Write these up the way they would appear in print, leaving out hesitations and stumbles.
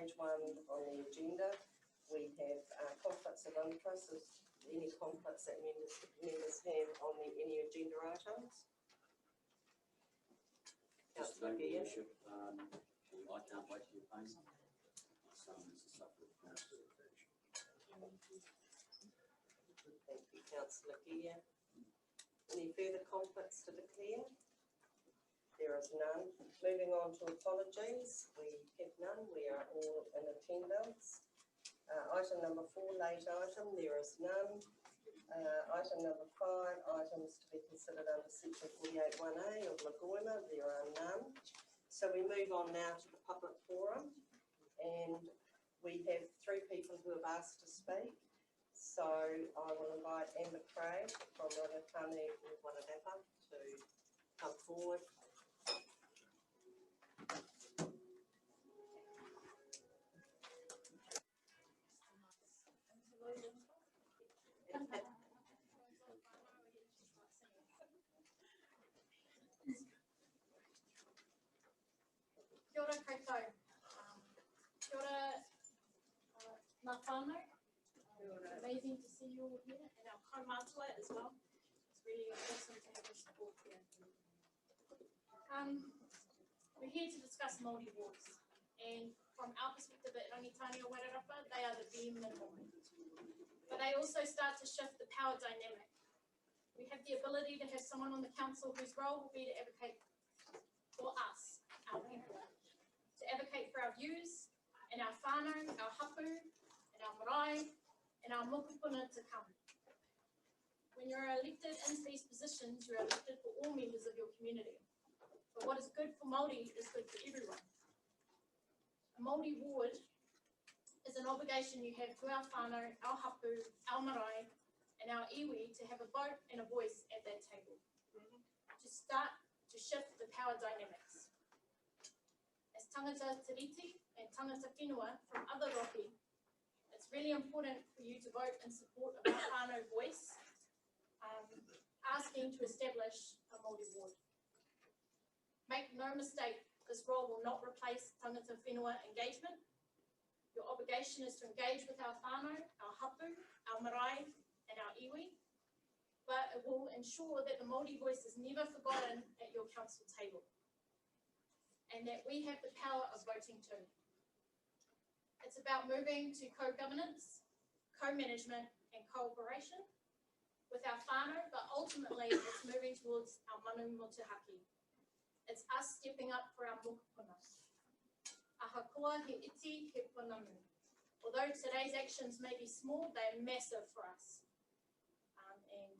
stage 1 on the agenda, we have conflicts of interest. Any conflicts that members have on any agenda items? Just thank you, Worship. I can't wait to get paid. My son is a sufferer of cancer. Thank you, Councillor Gear. Any further conflicts to declare? There is none. Moving on to apologies, we have none. We are all in attendance. Item number 4, late item, there is none. Item number 5, items to be considered under section 48(1)(a) of Lagoima, there are none. So we move on now to the public forum, and we have 3 people who have asked to speak. So I will invite Amber Craig from Rangatane Wairarapa to come forward. Kia ora koutou. Kia ora ngā whānau. Amazing to see you all here, and our kaumātua as well. It's really awesome to have your support here. We're here to discuss Māori wards, and from our perspective at Rangitane Wairarapa, they are the bare minimum. But they also start to shift the power dynamic. We have the ability to have someone on the council whose role will be to advocate for us, our people, to advocate for our views and our whānau, our hapu, and our marae, and our mokopuna to come. When you're elected into these positions, you're elected for all members of your community. But what is good for Māori is good for everyone. A Māori ward is an obligation you have to our whānau, our hapu, our marae, and our iwi to have a vote and a voice at that table. To start to shift the power dynamics. As tangata tiriti and tangata whenua from other roki, it's really important for you to vote in support of our whānau voice, asking to establish a Māori ward. Make no mistake, this role will not replace tangata whenua engagement. Your obligation is to engage with our whānau, our hapu, our marae, and our iwi, but it will ensure that the Māori voice is never forgotten at your council table, and that we have the power of voting too. It's about moving to co-governance, co-management, and cooperation with our whānau, but ultimately it's moving towards our manu motuhake. It's us stepping up for our mokopuna. Ahakoa he iti he punamu. Although today's actions may be small, they are massive for us. And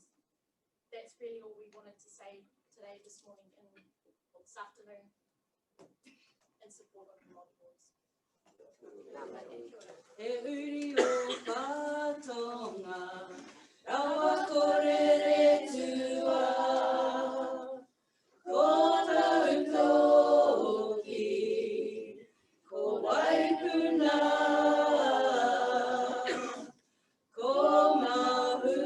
that's really all we wanted to say today, this morning, or this afternoon, in support of the Māori boards. E uri o katonga, rawa korere tua, ko tau toki, ko waipuna, ko mahue,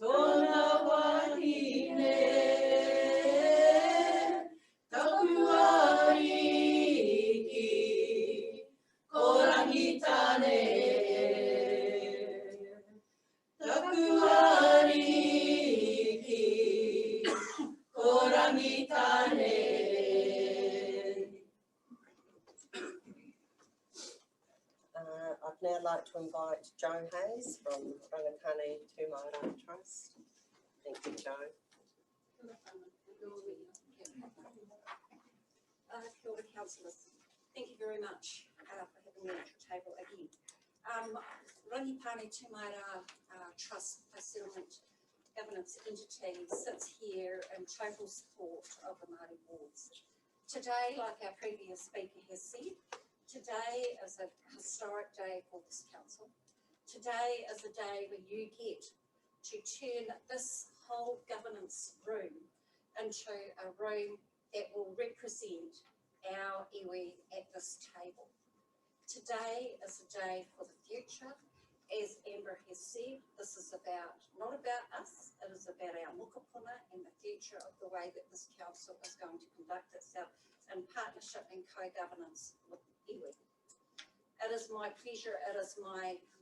tōna wahine, taku ariki, ko Rangitane. Taku ariki, ko Rangitane. I'd now like to invite Joe Hayes from Rangatane Tūmaura Trust. Thank you, Joe. Kia ora, councillors. Thank you very much for having me at your table again. Rangitane Tūmaura Trust, a settlement governance entity, sits here in total support of the Māori wards. Today, like our previous speaker has said, today is a historic day for this council. Today is a day where you get to turn this whole governance room into a room that will represent our iwi at this table. Today is a day for the future. As Amber has said, this is not about us, it is about our mokopuna and the future of the way that this council is going to conduct itself in partnership and co-governance with iwi. It is my pleasure,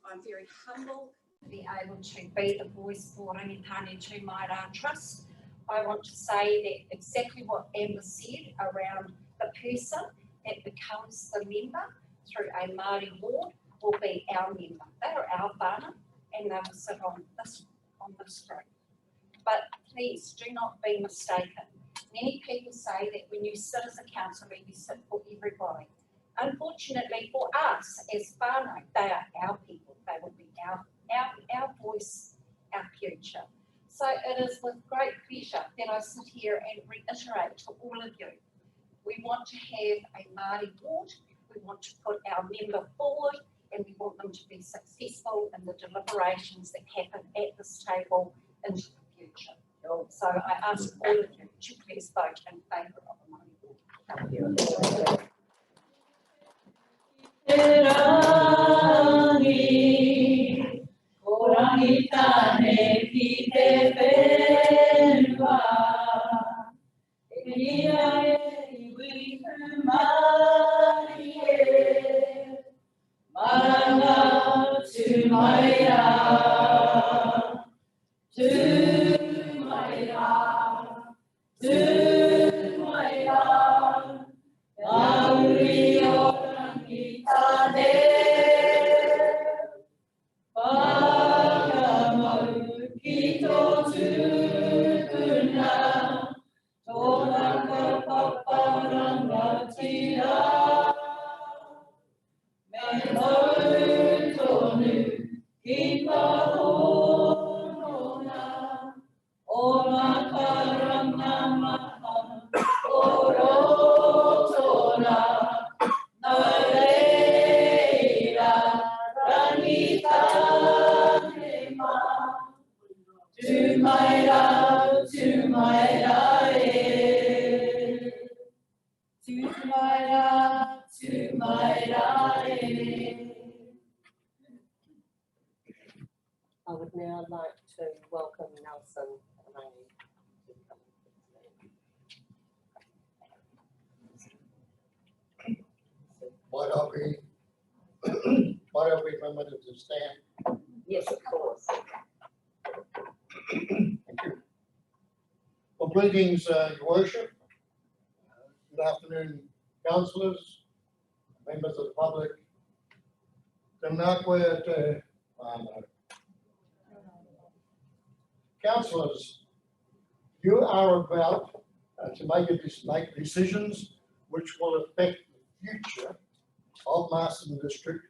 I'm very humbled to be able to be the voice for Rangitane Tūmaira Trust. I want to say that exactly what Amber said around the person that becomes the member through a Māori ward will be our member. They are our whānau and they will sit on this group. But please do not be mistaken. Many people say that when you sit as a councillor, you sit for everybody. Unfortunately for us as whānau, they are our people. They will be our voice, our future. So it is with great pleasure that I sit here and reiterate to all of you, we want to have a Māori ward, we want to put our member forward, and we want them to be successful in the deliberations that happen at this table into the future. So I ask all of you to please vote in favour of a Māori ward. Thank you. Rangitane ki te whenua, e nia e iwi Māori e, maranga tūmaira, tūmaira, tūmaira, Māori o Rangitane. I would now like to welcome Nelson Rangi to come and Might I be permitted to stand? yes, of course. Thank you. Well, greetings, Your Worship. Good afternoon, councillors, members of the public. Councillors, you are about to make decisions which will affect the future of Masterton District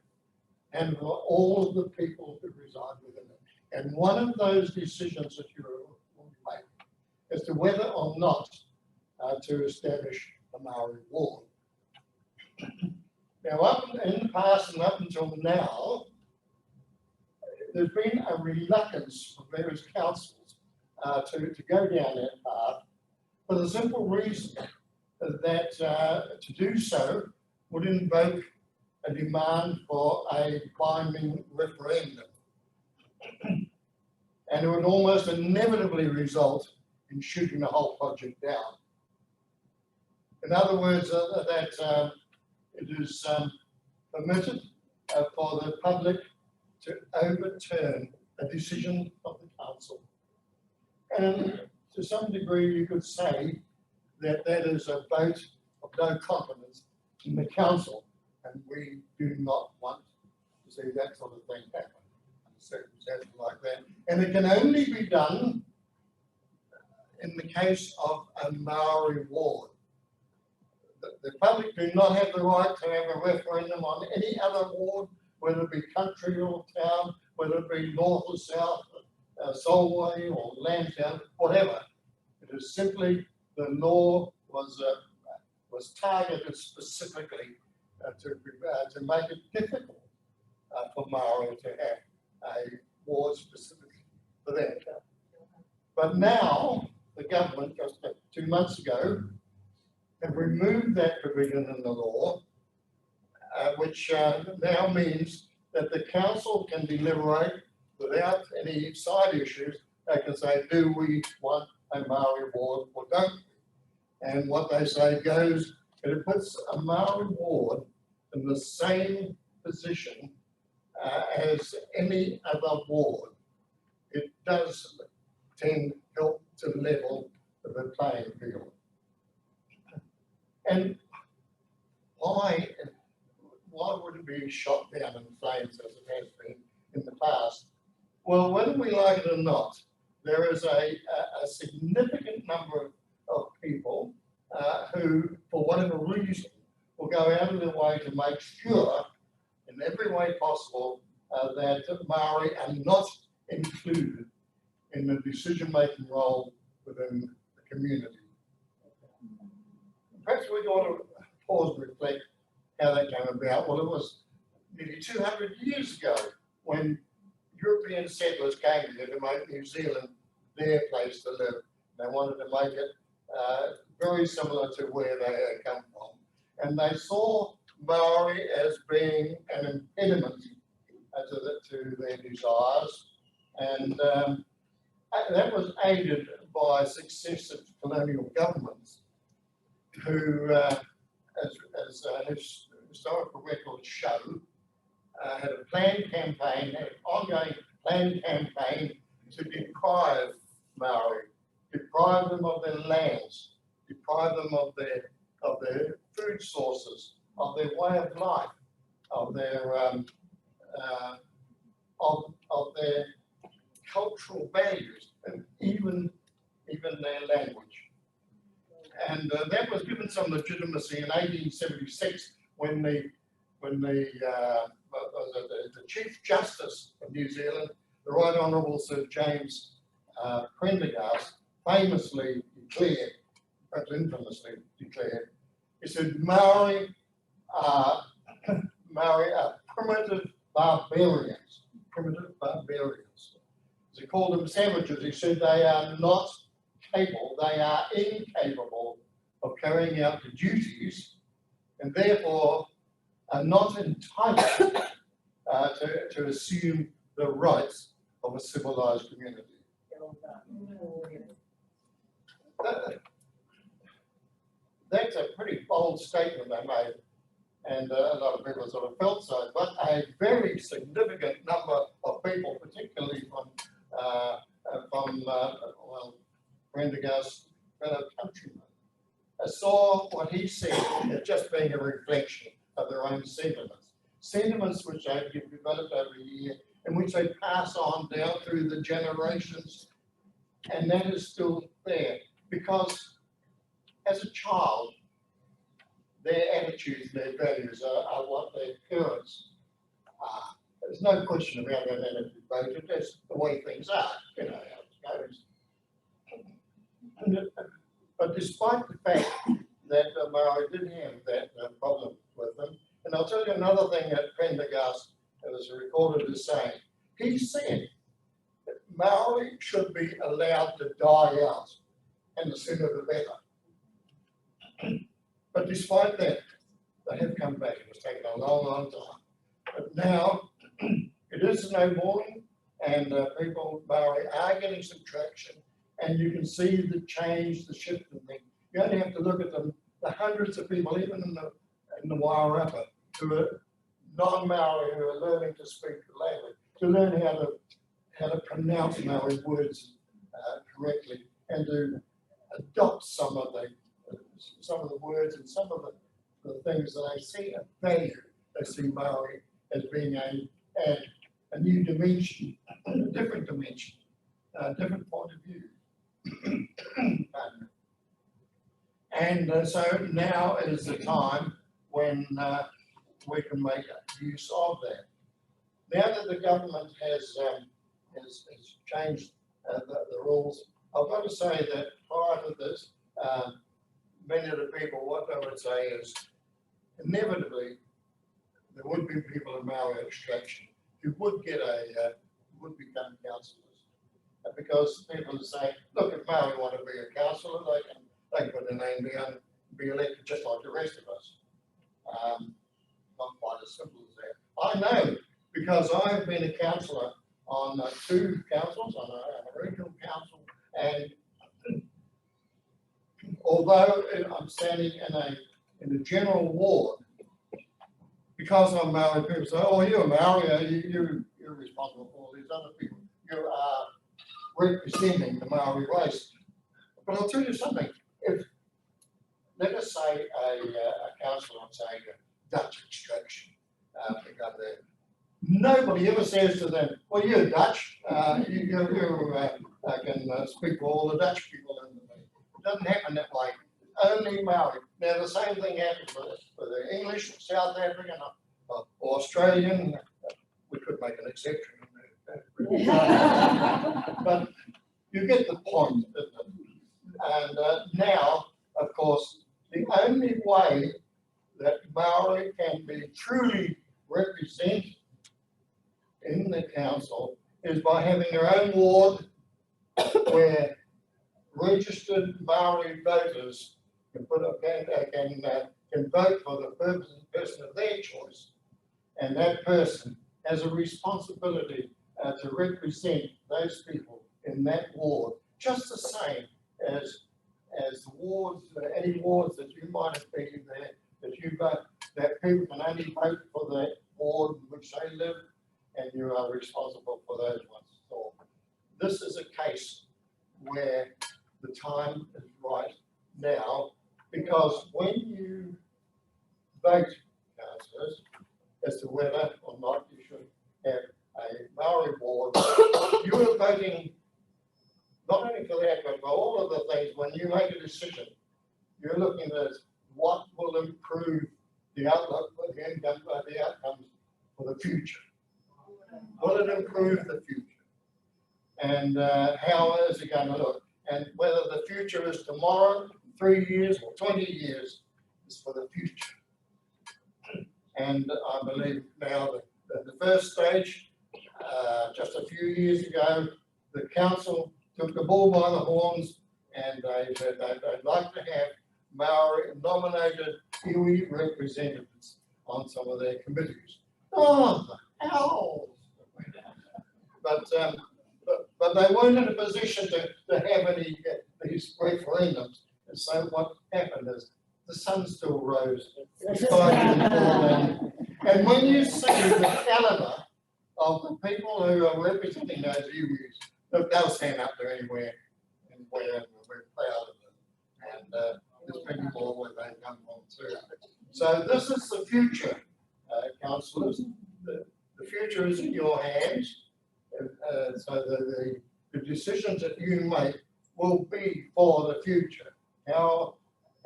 and all of the people who reside within it. And one of those decisions that you will make as to whether or not to establish a Māori ward. Now, up in the past and up until now, there's been a reluctance from various councils to go down that path for the simple reason that to do so would invoke a demand for a binding referendum. And it would almost inevitably result in shooting the whole project down. In other words, that it is permitted for the public to overturn a decision of the council. And to some degree, you could say that that is a vote of no confidence in the council, and we do not want to see that sort of thing happen in circumstances like that. And it can only be done in the case of a Maori ward. The public do not have the right to have a referendum on any other ward, whether it be country or town, whether it be north or south, Solway or Lansdowne, whatever. It is simply the law was targeted specifically to make it difficult for Māori to have a ward specifically for them. But now the government, just 2 months ago, have removed that provision in the law, which now means that the council can deliberate without any side issues. They can say, do we want a Māori ward or don't we? And what they say goes It puts a Māori ward in the same position as any other ward. It does tend to help to level the playing field. And why would it be shot down in flames as it has been in the past? Well, whether we like it or not, there is a significant number of people who, for whatever reason, will go out of their way to make sure, in every way possible, that Māori are not included in the decision-making role within the community. Perhaps we ought to pause and reflect how that came about. Well, it was nearly 200 years ago when European settlers came here to make New Zealand their place to live. They wanted to make it very similar to where they had come from. And they saw Māori as being an impediment to their desires. And that was aided by successive colonial governments who, as historical records show, had a planned campaign, had an ongoing planned campaign to deprive Māori, deprive them of their lands, deprive them of their food sources, of their way of life, of their cultural values, and even their language. And that was given some legitimacy in 1876 when the Chief Justice of New Zealand, the Right Honourable Sir James Prendergast, famously declared, perhaps infamously declared, he said, Māori are primitive barbarians. Primitive barbarians. He called them savages. He said they are not capable, they are incapable of carrying out the duties and therefore are not entitled to assume the rights of a civilized community. That's a pretty bold statement they made, and a lot of people sort of felt so, but a very significant number of people, particularly from Prendergast's fellow countrymen, saw what he said as just being a reflection of their own sentiments which they've developed over the year, and which they pass on down through the generations, and that is still there, because as a child, their attitudes, their values are what their parents are. There's no question about that attitude, but that's the way things are, you know how it goes. But despite the fact that Māori did have that problem with them, and I'll tell you another thing that Prendergast was recorded as saying. He said that Māori should be allowed to die out, and the sooner the better. But despite that, they have come back. It was taken a long, long time. But now, it is no mourning, and people, Māori, are getting some traction, and you can see the change, the shift in things. You only have to look at the hundreds of people, even in the Wairarapa, who are non-Māori, who are learning to speak the language, to learn how to pronounce Māori words correctly, and to adopt some of the words and some of the things that they see a value. They see Māori as being a new dimension, a different dimension, a different point of view. And so now is the time when we can make use of that. Now that the government has changed the rules, I've got to say that prior to this, many of the people, what they would say is, inevitably, there would be people of Maori extraction who would would become councillors. Because people would say, look, if Maori want to be a councillor, they can put their name down and be elected just like the rest of us. Not quite as simple as that. I know, because I've been a councillor on 2 councils, on a regional council, and although I'm standing in in the general ward, because I'm Maori, people say, oh, you're Maori, you're responsible for all these other people. You are representing the Maori race. But I'll tell you something, if, let us say a councillor, I'm saying a Dutch extraction, pick up there. Nobody ever says to them, well, you're Dutch, you can speak for all the Dutch people in the thing. It doesn't happen that way. Only Maori. Now, the same thing happens for the English, South African, or Australian. We could make an exception. But you get the point, isn't it? And now, of course, the only way that Maori can be truly represented in the council is by having their own ward where registered Maori voters can vote for the person of their choice, and that person has a responsibility to represent those people in that ward, just the same as the wards, any wards that you might have been there, that you vote, that people can only vote for that ward in which they live, and you are responsible for those ones. So this is a case where the time is right now, because when you vote, councillors, as to whether or not you should have a Maori ward, you are voting not only for that, but for all of the things. When you make a decision, you're looking at what will improve the outlook, the outcomes for the future. Will it improve the future? And how is it going to look? And whether the future is tomorrow, 3 years, or 20 years, is for the future. And I believe now that the first stage, just a few years ago, the council took the bull by the horns, and they said they'd like to have Maori nominated iwi representatives on some of their committees. Oh, the hell! But they weren't in a position to have any these referendums. And so what happened is the sun still rose. And when you see the caliber of the people who are representing those iwis, look, they'll stand up there anywhere, and we're proud of them. And there's plenty more where they come on too. So this is the future, councillors. The future is in your hands. So the decisions that you make will be for the future. How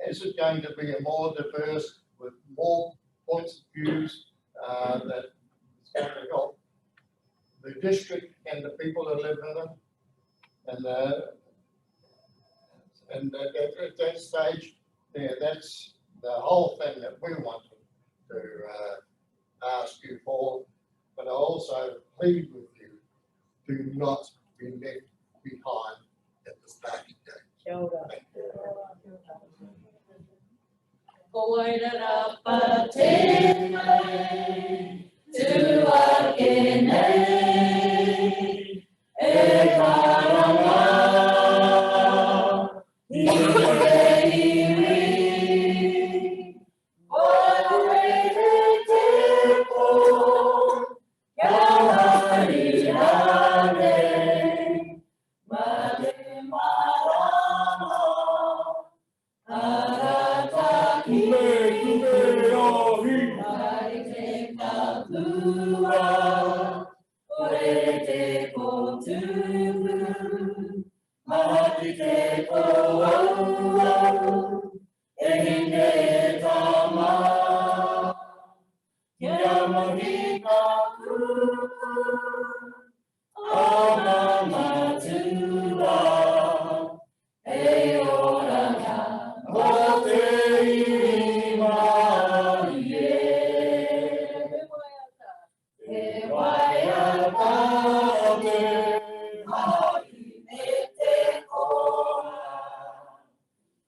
is it going to be a more diverse, with more points of views that is going to help the district and the people that live in them? And at that stage, there, that's the whole thing that we want to ask you for. But I also plead with you, do not be left behind at the starting gate. Koirarapa tēnei, tuakenei, e karanga, i te iwi, koe te po, kia hari rane, ma te marama, arataki, mai te kapua, koe te kotuku, mahati te koau, e hine tama, kia mahi ka kuku, amama tua, e oranga, o te iwi mai e waiata te mai me te kora,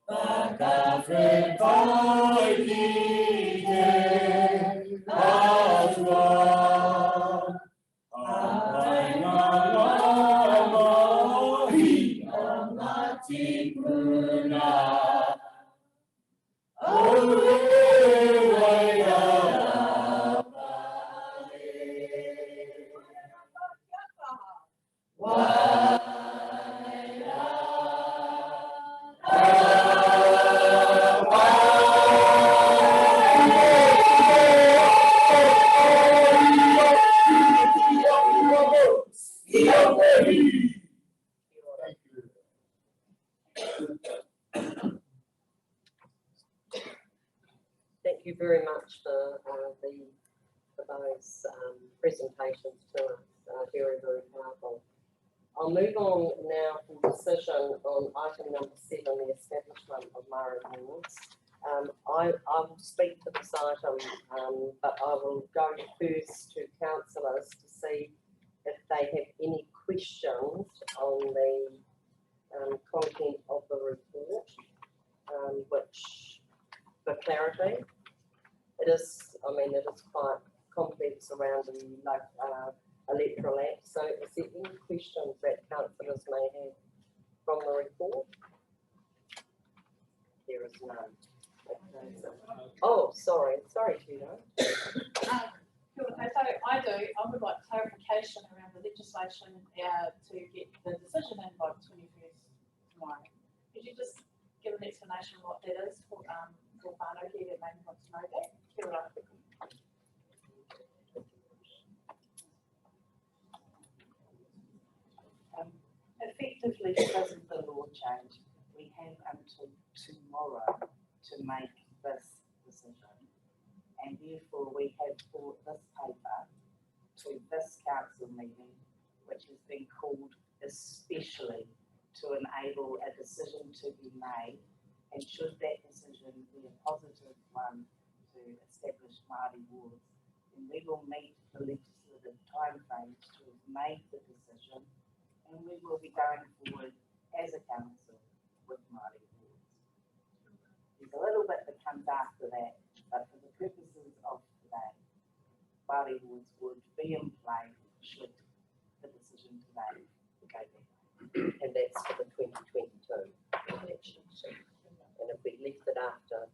whakawhetai ki te atua, apai ngā for those presentations to us. Very, very powerful. I'll move on now for decision on item number 7, the establishment of Māori wards. I will speak to this item, but I will go first to councillors to see if they have any questions on the content of the report, which, for clarity, it is quite complex around the electoral act. So is there any questions that councillors may have from the report? There is none. Okay, so, oh, sorry, Judo. I would like clarification around the legislation to get the decision in by the 21st tomorrow. Could you just give an explanation of what that is for whānau here that maybe wants to know that? Kia ora. Effectively, doesn't the law change? We have until tomorrow to make this decision. And therefore, we have brought this paper to this council meeting, which has been called especially to enable a decision to be made. And should that decision be a positive one to establish Māori wards, then we will meet the legislative timeframes to have made the decision, and we will be going forward as a council with Māori wards. There's a little bit that comes after that, but for the purposes of today, Māori wards would be in play should the decision today go back. And that's for the 2022 election. And if we left it after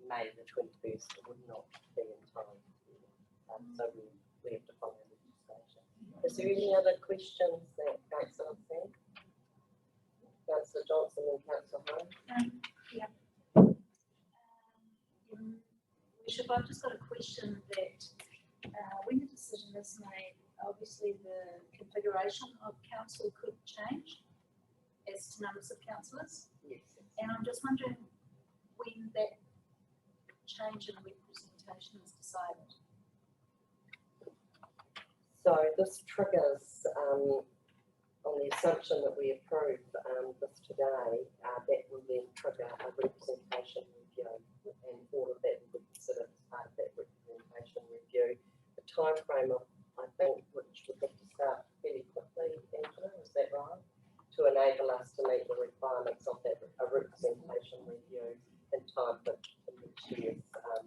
May the 21st, it would not be in time. So we have to follow the legislation. Is there any other questions that Councillor said? Councillor Johnson and Councillor Hunt? Bishop, I've just got a question that when the decision is made, obviously the configuration of council could change as to numbers of councillors. Yes. And I'm just wondering when that change in representation is decided. So this triggers, on the assumption that we approve this today, that will then trigger a representation review, and all of that will be considered as part of that representation review. The time frame of, I think, which would have to start fairly quickly, Angela, is that right? To enable us to meet the requirements of that representation review in time for next year's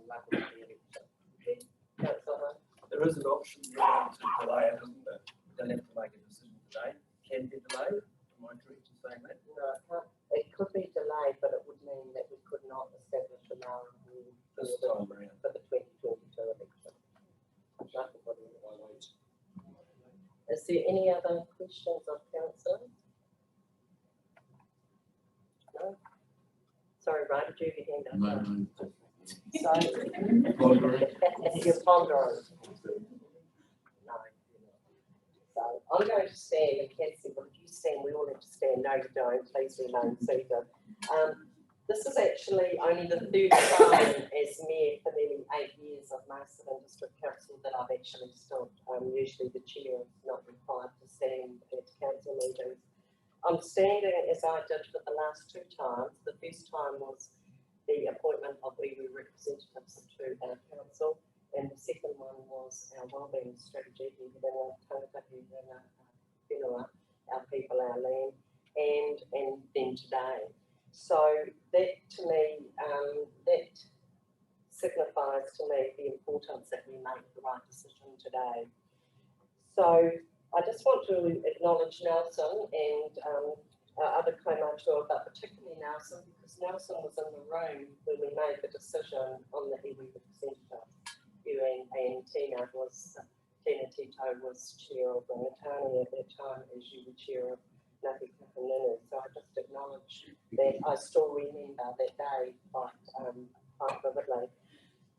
local election. Councillor Hunt? There is an option to delay it, isn't there? We don't have to make a decision today. Can be delayed. Am I correct in saying that? No, it can't. It could be delayed, but it would mean that we could not establish a Māori ward This time around. for the 2022 election. Is there any other questions of council? No? Sorry, Ray, did you have your hand up? So, you're pondering. No. So I'm going to stand, and Kat said, well, if you stand, we all have to stand. No, you don't. Please remain seated. This is actually only the third time as mayor for nearly 8 years of Masterton District Council that I've actually stood. Usually the chair is not required to stand at council meetings. I'm standing as I did for the last 2 times. The first time was the appointment of iwi representatives to our council, and the second one was our wellbeing strategy, our people, our land, and then today. So that to me, that signifies to me the importance that we make the right decision today. So I just want to acknowledge Nelson and other kaumātua, but particularly Nelson, because Nelson was in the room when we made the decision on the iwi representative. You and Tina Tito was chair of the Ngātani at that time, as you were chair of Ngāti Kapanunu. So I just acknowledge that I still remember that day quite vividly.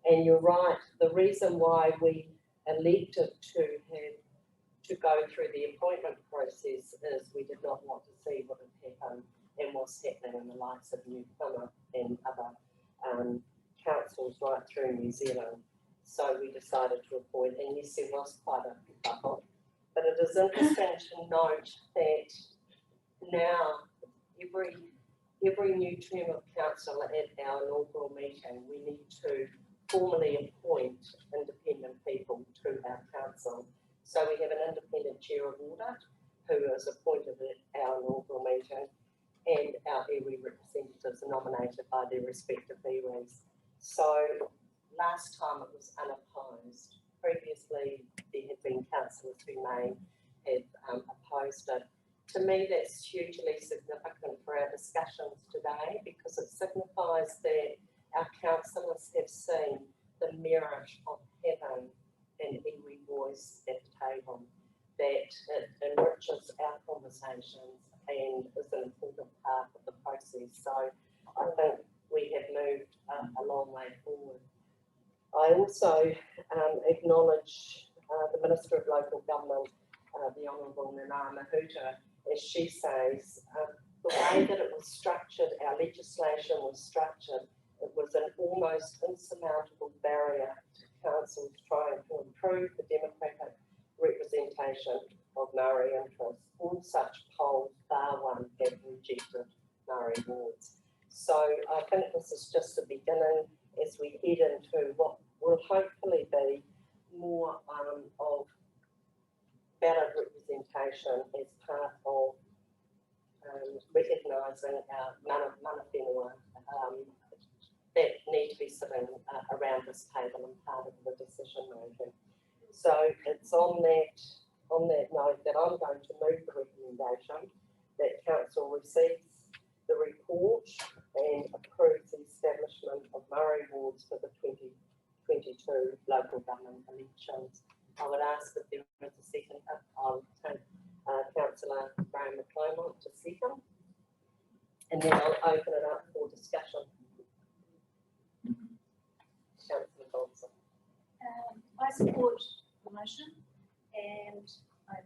And you're right, the reason why we elected to go through the appointment process is we did not want to see what had happened and what's happening in the likes of Newcomer and other councils right through New Zealand. So we decided to appoint, and yes, there was quite a couple. But it is interesting to note that now every new term of council at our inaugural meeting, we need to formally appoint independent people to our council. So we have an independent chair of audit who is appointed at our inaugural meeting, and our iwi representatives are nominated by their respective iwis. So last time it was unopposed. Previously there had been councillors who may have opposed it. To me, that's hugely significant for our discussions today, because it signifies that our councillors have seen the merit of having an iwi voice at the table, that it enriches our conversations and is an important part of the process. So I think we have moved a long way forward. I also acknowledge the Minister of Local Government, the Honourable Nana Mahuta, as she says, the way that it was structured, our legislation was structured, it was an almost insurmountable barrier to councils trying to improve the democratic representation of Māori interests. All such polls, bar one, have rejected Māori wards. So I think this is just the beginning as we head into what will hopefully be more of ballot representation as part of recognising our mana whenua that need to be sitting around this table and part of the decision making. So it's on that note that I'm going to move the recommendation that council receives the report and approves the establishment of Māori wards for the 2022 local government elections. I would ask if there is a second. I'll take Councillor Graham McClymont to second, and then I'll open it up for discussion. Councillor Thompson. I support the motion, and I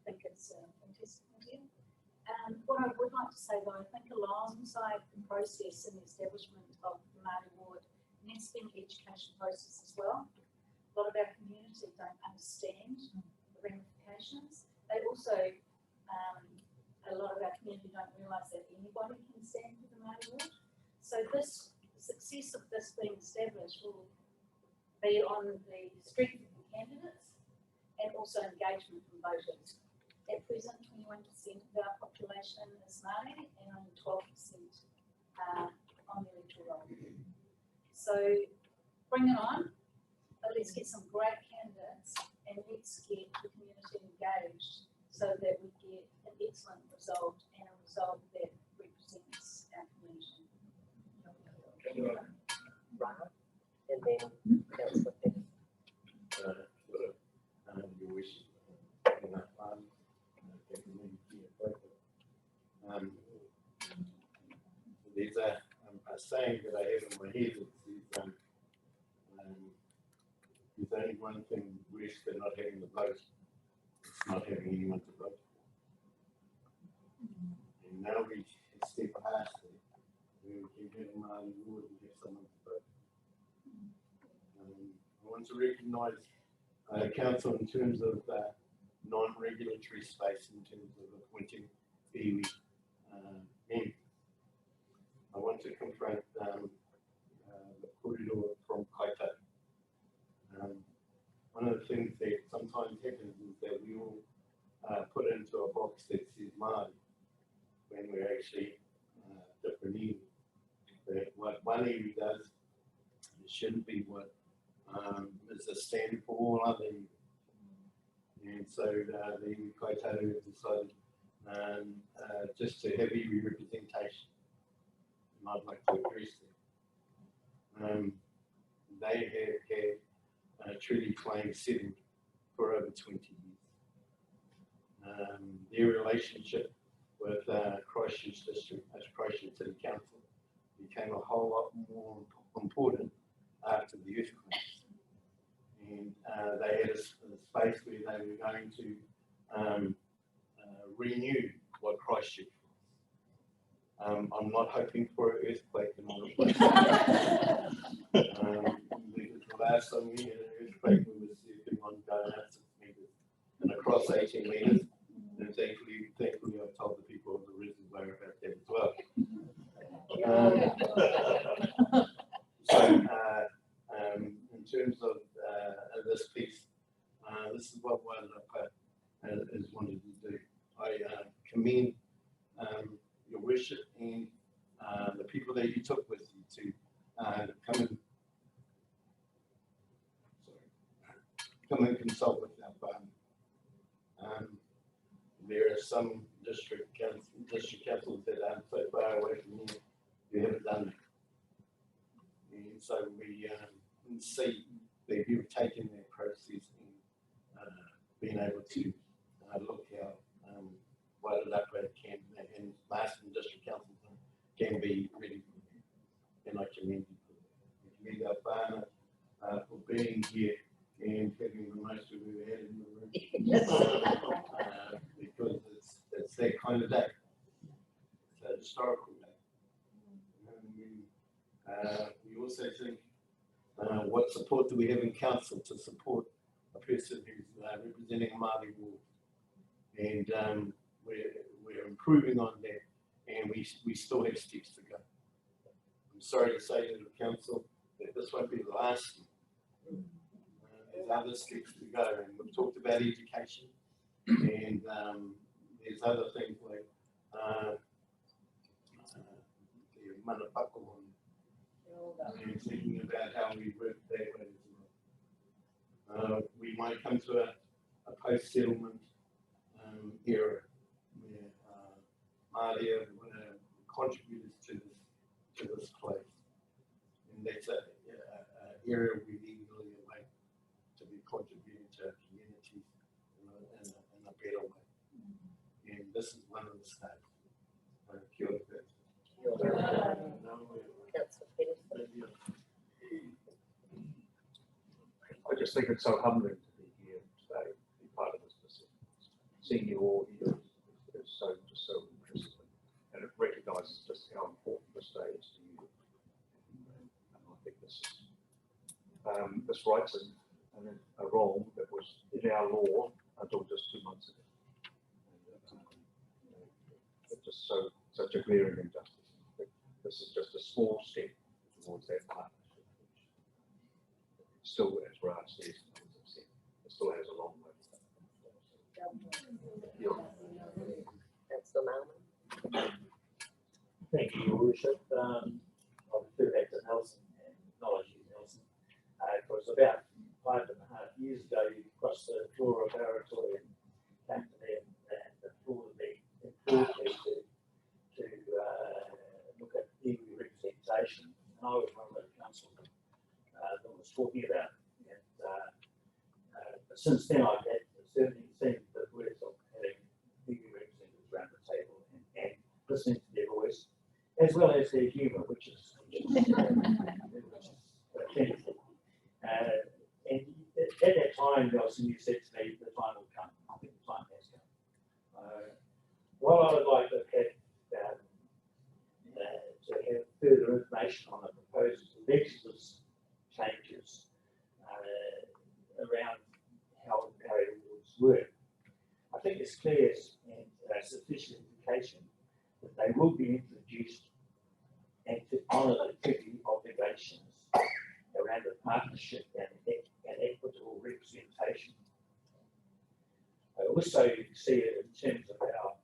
think it's a fantastic idea. What I would like to say, though, I think alongside the process and the establishment of the Māori ward, there needs to be an education process as well. A lot of our community don't understand the ramifications. They also, a lot of our community don't realise that anybody can stand for the Māori ward. So this, the success of this being established will be on the strength of the candidates and also engagement from voters. At present, 21% of our population is Māori and only 12% on the electoral roll. So bring it on, but let's get some great candidates and let's get the community engaged so that we get an excellent result and a result that represents our community. Right, and then Councillor Pettis. Your wishes. There's a saying that I have in my head that says, there's only one thing worse than not having the vote. It's not having anyone to vote for. And now we step past it. We can have Māori ward and have someone to vote. I want to recognise council in terms of non-regulatory space, in terms of appointing iwi members. I want to confront the korero from Kaita. One of the things that sometimes happens is that we all put into a box that says Māori when we're actually different iwi. That what one iwi does, it shouldn't be what is a stand for all other iwi. And so the iwi Kaitaru decided just to have iwi representation. And I'd like to address that. They have had treaty claims settled for over 20 years. Their relationship with Christchurch District, Christchurch City Council, became a whole lot more important after the earthquakes. And they had a space where they were going to renew what Christchurch I'm not hoping for an earthquake in all the last time we had an earthquake, we were sleeping on going out 6 meters and across 18 meters. And thankfully I told the people of the reservoir about that as well. In terms of this piece, this is what Waialapa has wanted to do. I commend your worship and the people that you took with you to come and consult with our farm. There are some district councils that aren't so far away from here who haven't done that. And so we see that you've taken that process and been able to look how Waialapa can and Masterton District Council can be ready for that. And I commend you for that. I commend our whānau for being here and having the most we've ever had in the room. Because it's that kind of day. It's a historical day. We also think, what support do we have in council to support a person who's representing a Māori ward? And we're improving on that, and we still have steps to go. I'm sorry to say to the council that this won't be the last. There's other steps to go, and we've talked about education, and there's other things like the manapako and thinking about how we work that way as well. We might come to a post-settlement era where Māori are contributors to this place, and that's an area we need really away to be contributing to our communities in a better way. And this is one of the states. Kia ora. I just think it's so humbling to be here today, to be part of this decision. Seeing you all here is so impressive, and it recognises just how important this day is to you. And I think this writes a wrong that was in our law until just 2 months ago. And, it's just such a glaring injustice. This is just a small step towards that partnership. Still, as Raj says, it still has a long way. That's the moment. Thank you, Your Worship. I'll refer back to Nelson and acknowledge you, Nelson. It was about 5.5 years ago you crossed the floor of our auditorium, came to me and implored me to look at iwi representation. And I was one of the council that was talking about it. But since then I've had certainly seen the worth of having iwi representatives around the table and listening to their voice, as well as their humour, which is plentiful. And at that time, Nelson, you said to me, the time will come. I think the time has come. While I would like to have further information on the proposed legislative changes around how awards work, I think it's clear and sufficient indication that they will be introduced and to honour the treaty obligations around the partnership and equitable representation. I also see it in terms of our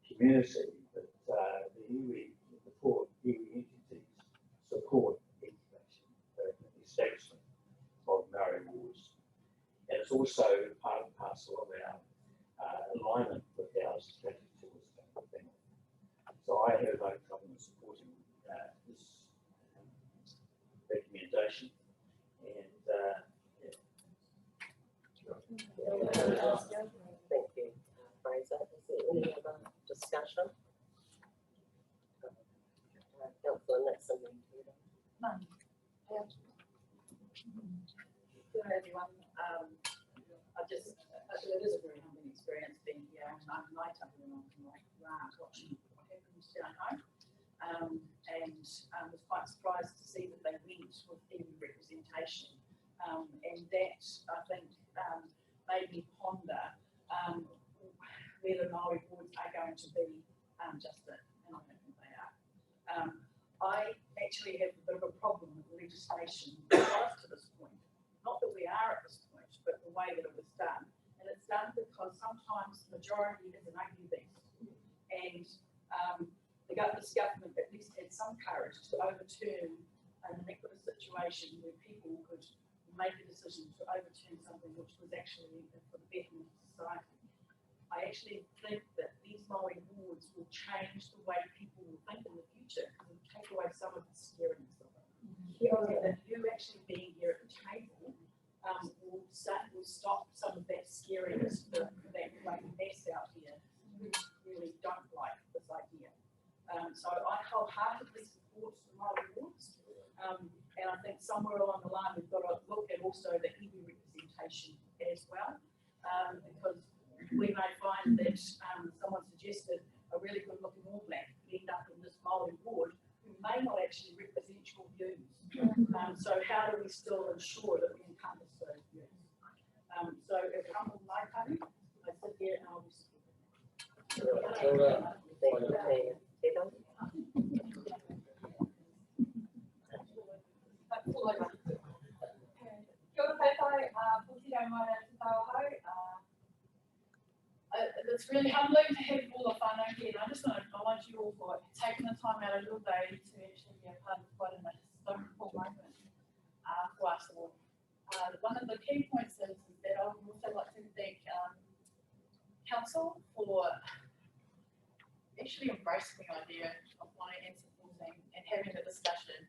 community that the iwi, the 4 iwi entities support the establishment of Māori wards. And it's also part and parcel of our alignment with our strategy towards family. So I have no problem supporting this recommendation. And Thank you, Fraser. Is there any other discussion? Councillor Nixon. None. Good everyone. It is a very humbling experience being here, and my time watching what happens down home. and was quite surprised to see that they went with Iwi representation. And that, I think, made me ponder whether Māori boards are going to be just it, and I don't think they are. I actually have a bit of a problem with the legislation that got us to this point. Not that we are at this point, but the way that it was done. And it's done because sometimes majority is an ugly beast. And this government at least had some courage to overturn an inequitous situation where people could make a decision to overturn something which was actually for the betterment of society. I actually think that these Māori boards will change the way people will think in the future because it will take away some of the scariness of it. That you actually being here at the table will stop some of that scariness that like mess out here who really don't like this idea. So I wholeheartedly support the Māori boards, and I think somewhere along the line we've got to look at also the iwi representation as well, because we may find that someone suggested a really good looking All Black could end up in this Māori board who may not actually represent your views. So how do we still ensure that we encompass those views? So if I'm on my party, I sit here and I'll be It's really humbling to have all the whānau here, and I just want to acknowledge you all for taking the time out of your day to actually be a part of quite an historical moment for us all. One of the key points is that I would also like to thank Council for actually embracing the idea of wanting and supporting and having a discussion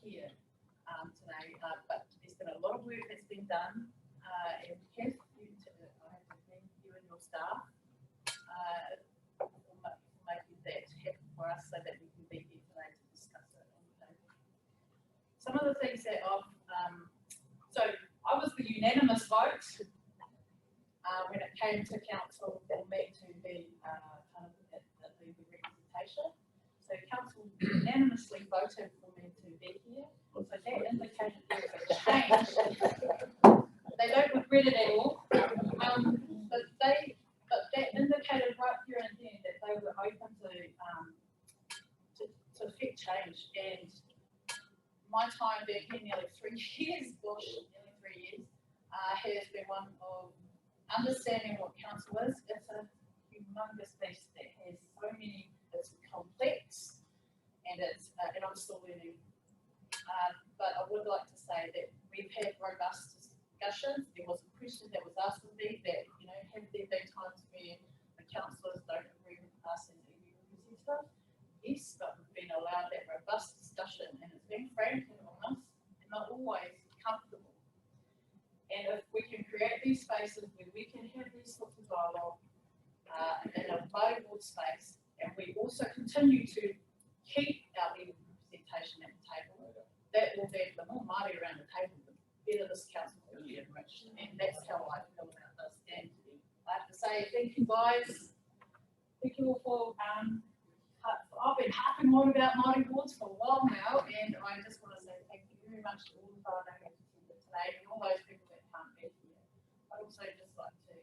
here today. But there's been a lot of work that's been done, and I have to thank you and your staff for making that happen for us so that we can be here today to discuss it on the table. Some of the things that so I was the unanimous vote when it came to council for me to be kind of the representation. So council unanimously voted for me to be here. So that indicated there was a change. They don't regret it at all. But that indicated right here and then that they were open to effect change. And my time being here nearly 3 years, nearly 3 years, has been one of understanding what council is. It's a humongous beast that has so many, it's complex, and and I'm still learning. But I would like to say that we've had robust discussions. There was a question that was asked of me that, you know, have there been times where the councillors don't agree with us as iwi representatives? Yes, but we've been allowed that robust discussion, and it's been frank and honest, and not always comfortable. And if we can create these spaces where we can have these sorts of dialogue in a board space, and we also continue to keep our iwi representation at the table, that will be the more Māori around the table, the better this council will be enriched. And that's how I feel about this. And I have to say thank you guys. Thank you all for I've been harping on about Māori boards for a while now, and I just want to say thank you very much to all the whānau who attended today and all those people that can't be here. I'd also just like to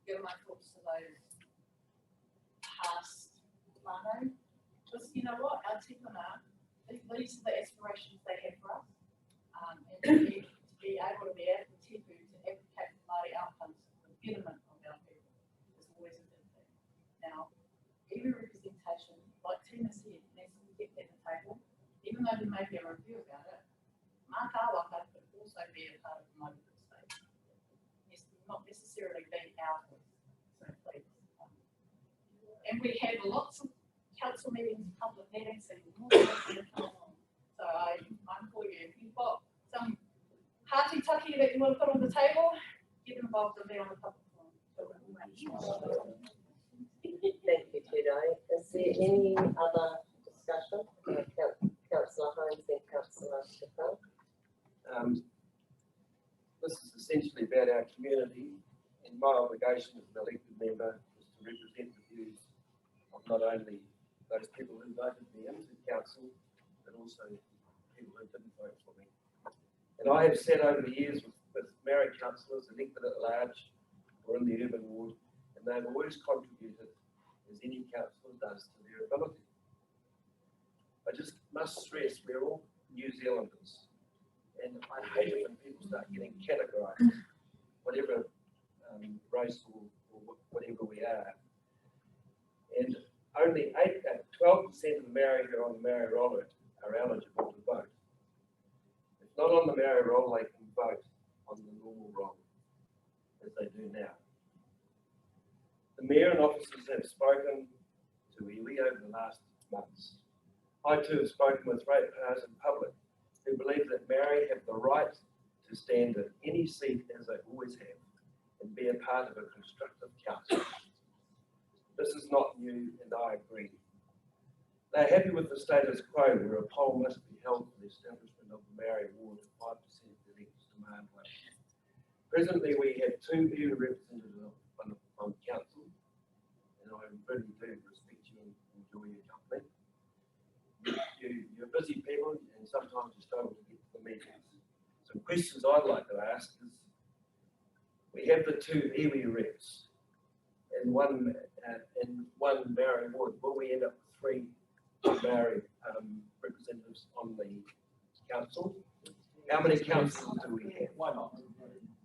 give my thoughts to those past whānau, because you know what, our tikanga, these are the aspirations they have for us, and to be able to be able to tipu to advocate for Māori outcomes for the betterment of our people is always a good thing. Now, iwi representation, like Tina said, needs to get at the table, even though there may be a review about it. Mātāwaka could also be a part of the Māori state. It's not necessarily being our voice, so please. And we have lots of council meetings, public meetings, and more things to come along. So I'm for you. If you've got some hearty tucky that you want to put on the table, get involved and be on the public forum. Thank you, Tudor. Is there any other discussion? Councillor Holmes and Councillor Stefan. This is essentially about our community, and my obligation as an elected member is to represent the views of not only those people who voted me into council, but also people who didn't vote for me. And I have sat over the years with married councillors elected at large or in the urban ward, and they've always contributed as any councillor does to their ability. I just must stress we're all New Zealanders, and I hate it when people start getting categorised, whatever race or whatever we are. And only 12% of the Maori who are on the Maori roll are eligible to vote. If not on the Maori roll, they can vote on the normal roll, as they do now. The Mayor and officers have spoken to iwi over the last months. I too have spoken with ratepayers in public who believe that Maori have the right to stand in any seat as they always have and be a part of a constructive council. This is not new, and I agree. They're happy with the status quo where a poll must be held for the establishment of the Maori ward at 5% of the elector's demand weight. Presently, we have 2 iwi representatives on council, and I really do respect you and enjoy your company. You're busy people, and sometimes you struggle to get to the meetings. Some questions I'd like to ask is, we have the 2 iwi reps and one Maori ward. Will we end up with 3 Maori representatives on the council? How many councillors do we have? Why not?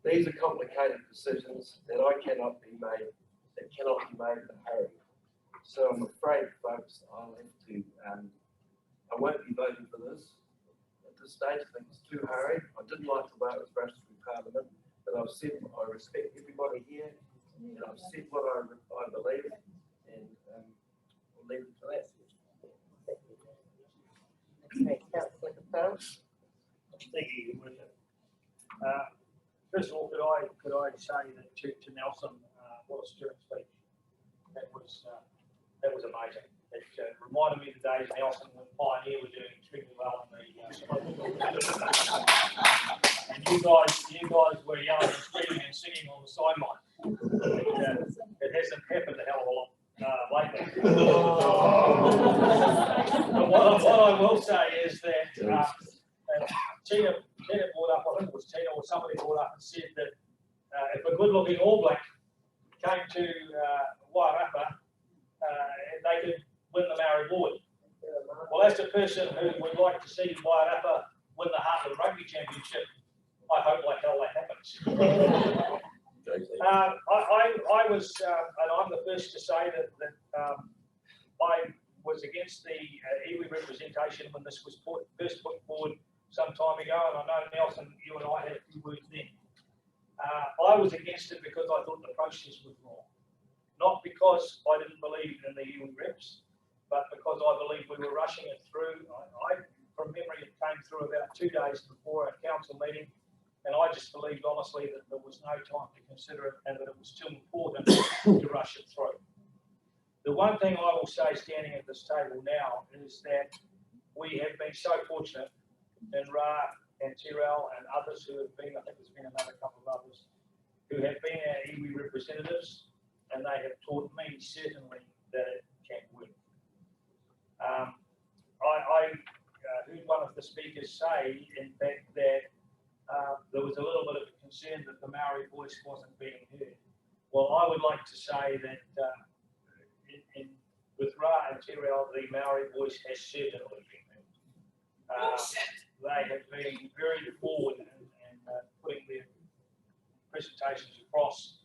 These are complicated decisions that cannot be made in a hurry. So I'm afraid, folks, I'll have to, I won't be voting for this at this stage. I think it's too hurried. I didn't like the way it was rushed through Parliament, but I've said I respect everybody here, and I've said what I believe, and we'll leave it to that. Okay, Councillor Capel. Thank you, Your Worship. First of all, could I say that to Nelson, what a stirring speech. That was amazing. It reminded me of the days Nelson and Pioneer were doing extremely well in the and you guys were yelling and screaming and singing on the sideline. It hasn't happened a hell of a lot lately. But what I will say is that Tina brought up, I think it was Tina or somebody brought up and said that if a good-looking All Black came to Wairapa, they could win the Maori ward. Well, as a person who would like to see Wairapa win the Heartland Rugby Championship, I hope like hell that happens. I was, and I'm the first to say that I was against the iwi representation when this was first put forward some time ago, and I know, Nelson, you and I had a few words then. I was against it because I thought the process was wrong. Not because I didn't believe in the iwi reps, but because I believed we were rushing it through. I from memory, it came through about 2 days before a council meeting, and I just believed honestly that there was no time to consider it and that it was too important to rush it through. The one thing I will say standing at this table now is that we have been so fortunate, and Ra and Tyrell and others who have been, I think there's been another couple of others, who have been our iwi representatives, and they have taught me certainly that it can work. I heard one of the speakers say, in fact, that there was a little bit of a concern that the Maori voice wasn't being heard. Well, I would like to say that with Ra and Tyrell, the Maori voice has certainly been heard. They have been very forward in putting their presentations across.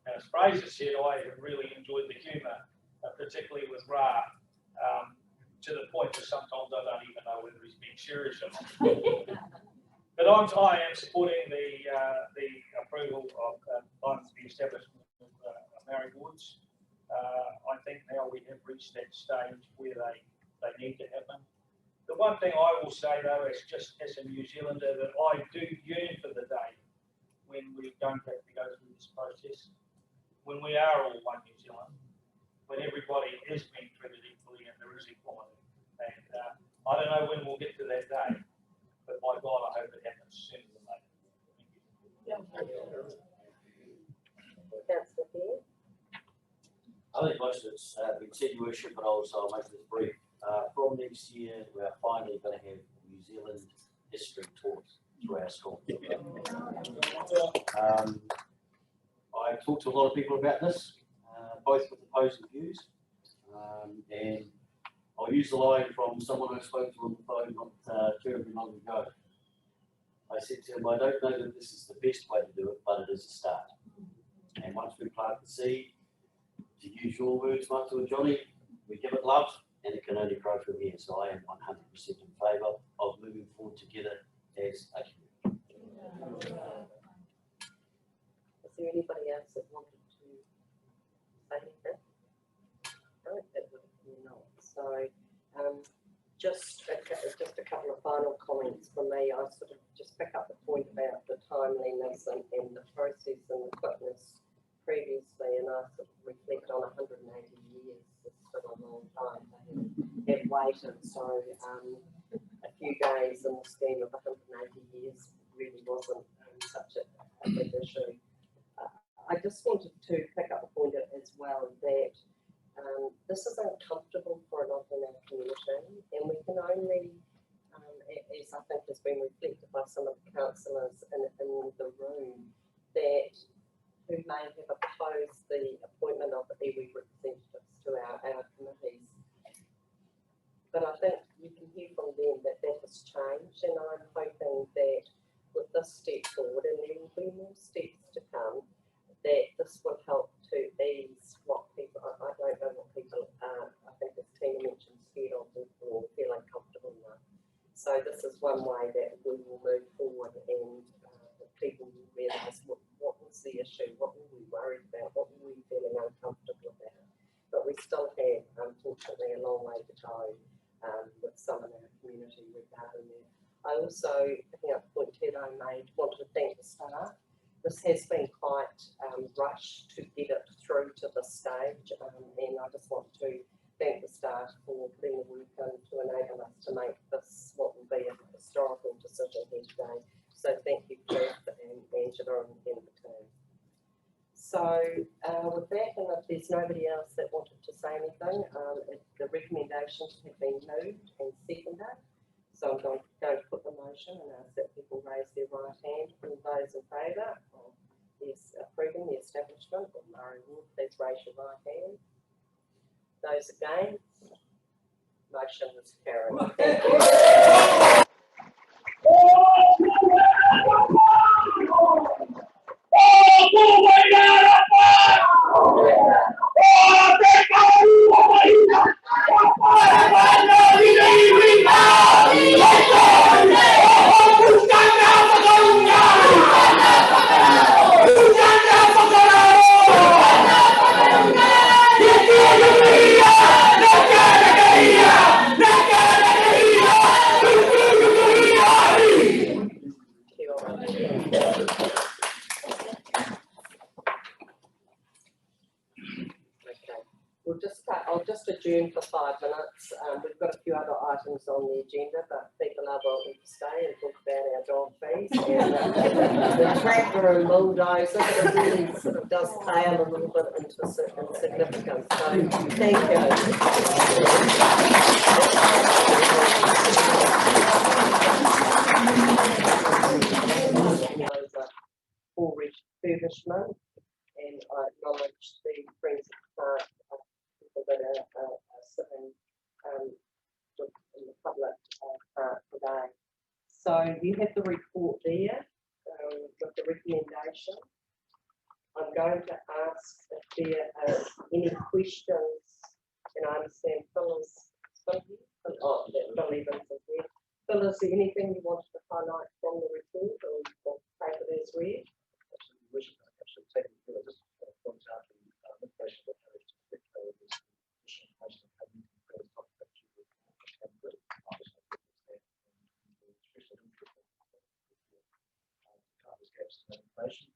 And as Fraser said, I have really enjoyed the humour, particularly with Ra, to the point that sometimes I don't even know whether he's being serious or not. But I am supporting the approval of the establishment of Maori wards. I think now we have reached that stage where they need to happen. The one thing I will say though, is just as a New Zealander, that I do yearn for the day when we don't have to go through this process, when we are all one New Zealand, when everybody is being treated equally and there is equality. And I don't know when we'll get to that day, but my God, I hope it happens sooner than later. Councillor Beard. I think my most of it's been said, Your Worship, but also I'll make this brief. From next year, we are finally going to have New Zealand history taught through our school. I talked to a lot of people about this, both with opposing views, and I'll use the line from someone I spoke to on the phone not terribly long ago. I said to him, I don't know that this is the best way to do it, but it is a start. And once we plant the seed, to use your words, Martha and Johnny, we give it love, and it can only grow from here. So I am 100% in favour of moving forward together as a community. Is there anybody else that wanted to say anything? No, that would be not. So, just a couple of final comments from me. I sort of just pick up the point about the timeliness and the process and the quickness previously, and I sort of reflect on 180 years. It's still a long time to have waited. So, a few days in the scheme of 180 years really wasn't such a big issue. I just wanted to pick up the point as well that this is uncomfortable for a lot in our community, and we can only, as I think has been reflected by some of the councillors in the room, that who may have opposed the appointment of the iwi representatives to our committees. But I think you can hear from them that that has changed, and I'm hoping that with this step forward, and there will be more steps to come, that this will help to ease what people, I don't know what people are, I think as Tina mentioned, scared of or feel uncomfortable now. So this is one way that we will move forward, and people will realise what was the issue, what were we worried about, what were we feeling uncomfortable about. But we still have, unfortunately, a long way to go with some in our community regarding that. I also, picking up the point Ted I made, want to thank the staff. This has been quite rushed to get it through to this stage, and I just want to thank the staff for putting the work in to enable us to make this what will be a historical decision here today. So thank you, Jeff and Angela and the team. So with that, and if there's nobody else that wanted to say anything, the recommendations have been moved and seconded. So I'm going to put the motion and ask that people raise their right hand. All those in favour of approving the establishment of Māori Ward, please raise your right hand. Those against, motion is carried. Thank you. I'll just adjourn for 5 minutes. We've got a few other items on the agenda, but people are welcome to stay and talk about our dog fees and the tractor and bulldozer. It really sort of does pale a little bit into significance. So thank you. For refurbishment, and I acknowledge the Friends of the Park people that are sitting in the public park today. So you have the report there with the recommendation. I'm going to ask if there are any questions, and I understand Phil is here. Oh, Phil Evans is here. Phil, is there anything you wanted to highlight from the report, or take it as read? Actually, taking just point out the information that I was to information.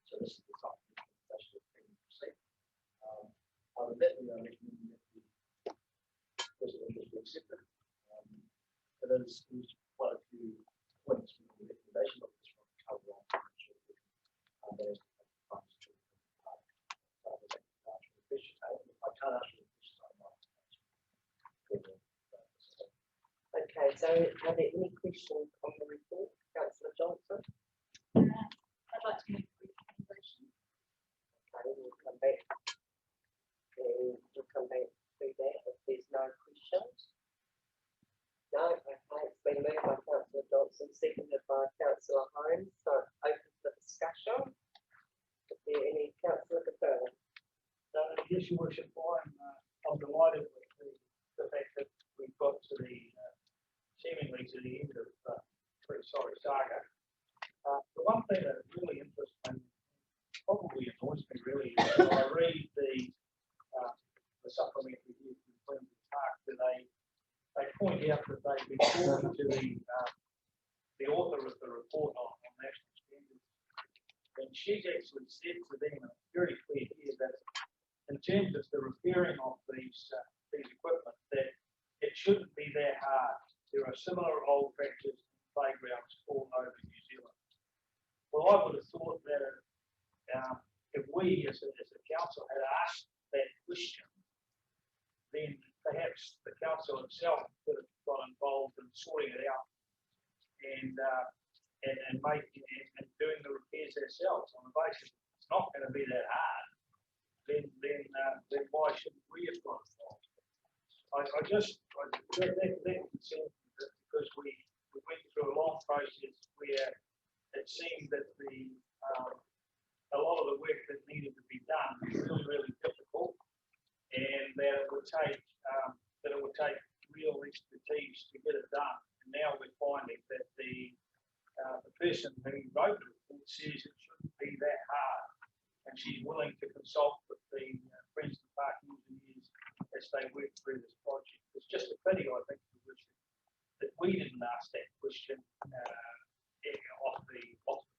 So this is the type of information that we can proceed. I would definitely recommend that the president is accepted. There's quite a few points from the recommendation of this one cover off. There's the funds to appreciate Are there any questions on the report, councillor Johnson? I'd like to make a recommendation. Okay, we'll come back. And we'll come back to that if there's no questions. No, okay, it's been moved by councillor Johnson, seconded by councillor Holmes, so open for discussion. Is there any councillor Capella? Yes, your worship, I'm delighted with the fact that we've got to the, seemingly to the end of, pretty sorry saga. The one thing that really interests me, probably annoys me really, is when I read the supplementary here from Queen's Park, where they point out that they've been talking to the author of the report on national standards. And she's actually said to them, and it's very clear here, that in terms of the repairing of these equipment, that it shouldn't be that hard. There are similar old tractors and playgrounds all over New Zealand. Well, I would have thought that if we as a council had asked that question, then perhaps the council itself could have got involved in sorting it out and doing the repairs ourselves on the basis it's not going to be that hard. Then why shouldn't we have got involved? That concerns me because we went through a long process where it seemed that a lot of the work that needed to be done was really difficult, and that it would take real expertise to get it done. And now we're finding that the person who wrote the report says it shouldn't be that hard, and she's willing to consult with the Friends of the Park engineers as they work through this project. It's just a pity, I think, that we didn't ask that question of the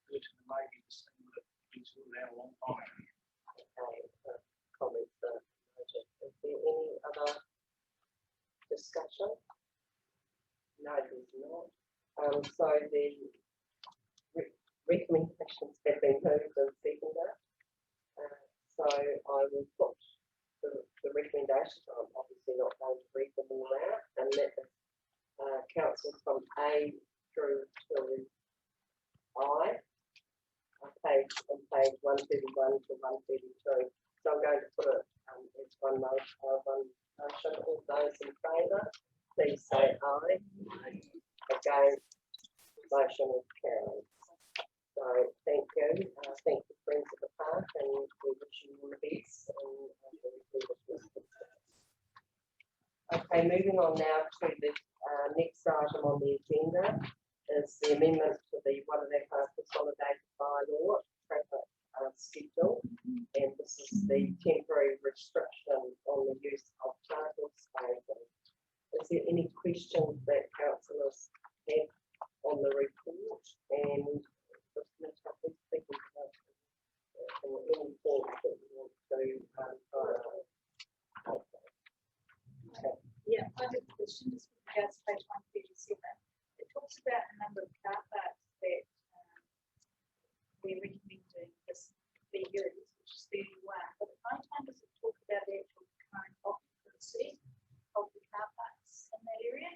person who maybe this thing would have been sorted out a long time ago. Okay, comments. Is there any other discussion? No, there's not. So the recommendations have been moved and seconded. So I will put the recommendations. I'm obviously not going to read them all out, and that is council from A through to I, on page 131 to 132. So I'm going to put it as one motion. All those in favour, please say aye. Against, motion is carried. So thank you. Thank you, Friends of the Park, and we wish you all the best. Okay, moving on now to the next item on the agenda is the amendment to the Wairarapa Consolidated Bylaw traffic schedule, and this is the temporary restriction on the use of charter spaces. Is there any questions that councillors have on the report? And any points that you want to Yeah, I have a question just with regards to page 137. It talks about a number of car parks that we're recommending this be used, which is 31. But at no time does it talk about the actual current occupancy of the car parks in that area.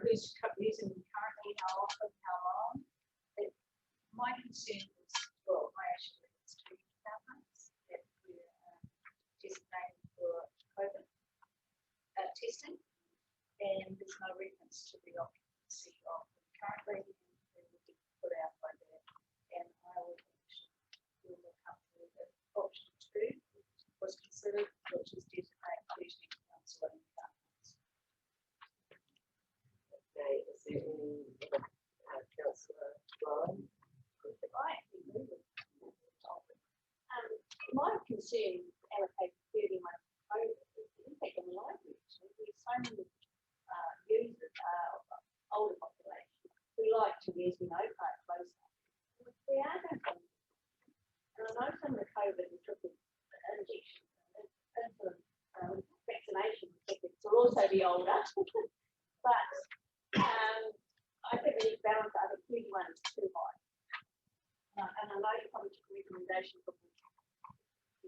Who's using them currently, how often, how long. My concern is, well, my actually it's 2 car parks that we're designated for COVID testing, and there's no reference to the occupancy of them currently, and will be put out by that. And I would actually feel more comfortable that option 2 was considered, which is designate Tuesday council and car parks. Okay, is there any councillor Ryan? My concern allocate 31 COVID is the impact on the library. There's so many users, older population, who like to use the no part closer. We are going to, and I know some of the COVID and triple injection, vaccination tickets will also be older, but I think we need to balance that. I think 31 is too high. And I know you probably took a recommendation from the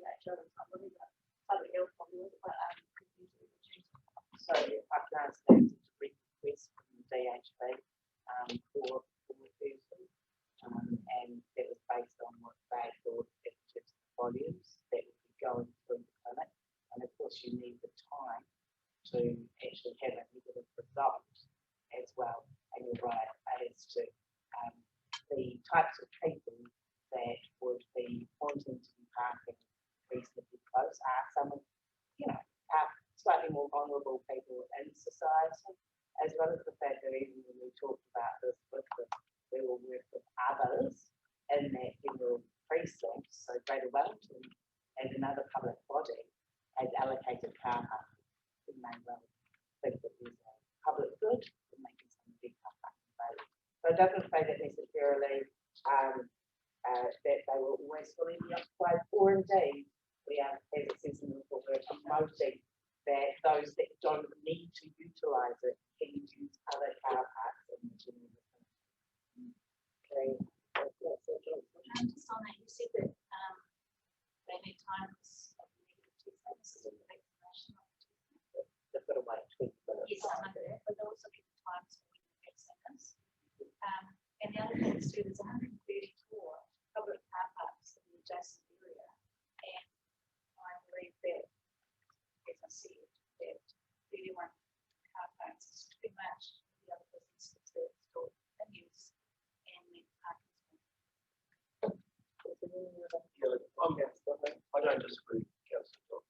WHO and somebody, but public health probably was, but So I can understand it's a request from the DHB for person. And that was based on what they thought in terms of volumes that would be going through the clinic. And of course, you need the time to actually have a negative result as well. And you're right, as to the types of people that would be wanting to be parking reasonably close are some of, slightly more vulnerable people in society, as well as the fact that even when we talked about this with them, we will work with others in that general precinct, so Greater Wellington and another public body has allocated car parking. We may well think that there's a public good in making some big car parking available. So it doesn't say that necessarily that they will always fully be occupied, or indeed, we are, as it says in the report, we're promoting that those that don't need to utilise it can use other car parks in the general vicinity. Okay. Just on that, you said that they need time of negative test, this is a vaccination. They've got to wait 20 minutes. Yes, I know that, but they'll also get times for when you vaccines. And the other thing is too, there's 134 public car parks in the adjacent area, and I believe that, as I said, that 31 car parks is too much for the other businesses that are still in use and need parking. I don't disagree, Councillor.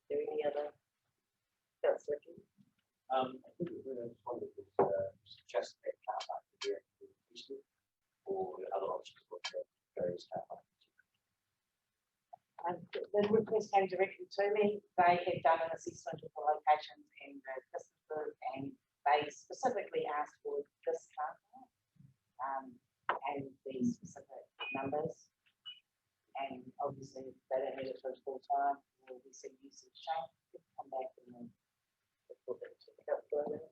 Do any other? Councillor King? I think we're going to find it was just that car park or other options for various car parks. The request came directly to me. They had done an assessment of the locations and the distances, and they specifically asked for this car park and the specific numbers. And obviously, they don't need it for full time. We'll be seeing usage change. Come back and then report it to the government.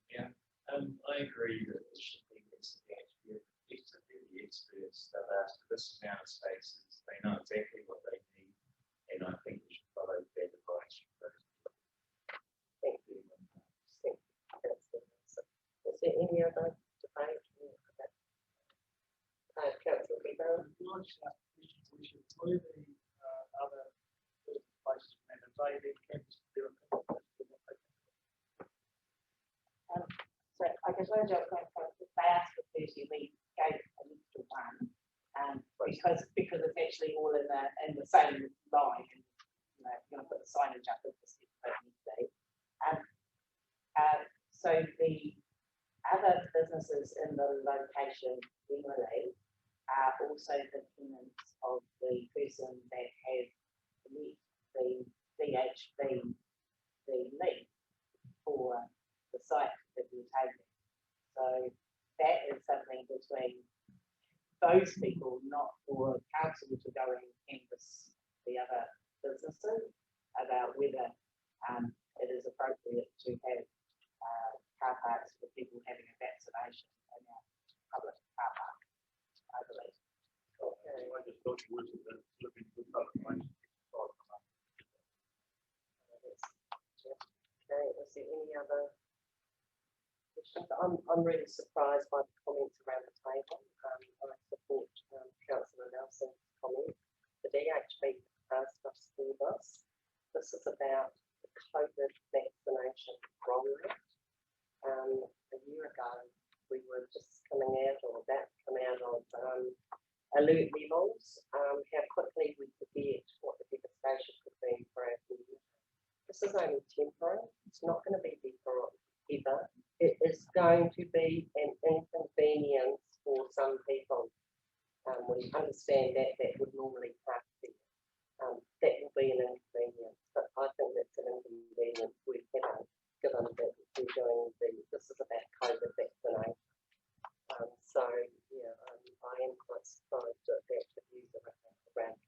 Yeah, I agree that it should be substantially the experts that are asked for this amount of spaces. They know exactly what they need, and I think we should follow their advice. Thank you. Is there any other debate? Councillor Beaver? We should employ the other places and they then campus to do it. So I can show you they asked for 30, we gave an extra one, because it's actually all in the same line, and you're going to put the signage up at the step today. So the other businesses in the location generally are also the tenants of the person that has met the DHB, the lease for the site that we're taking. So that is something between those people, not for council to go and canvass the other businesses about whether it is appropriate to have car parks for people having a vaccination in our public car park, I believe. Okay. I just thought you would looking for public places. Okay, is there any other questions? I'm really surprised by the comments around the table. I support Councillor Nelson's comment. The DHB asked us for this. This is about the COVID vaccination rollout. A year ago, we were just coming out or about to come out of alert levels. How quickly we forget what the devastation could be for our community. This is only temporary. It's not going to be there forever. It is going to be an inconvenience for some people. We understand that would normally happen. That will be an inconvenience, but I think that's an inconvenience we're having, given that we're doing this is about COVID vaccination. So yeah, I am quite surprised at that views around.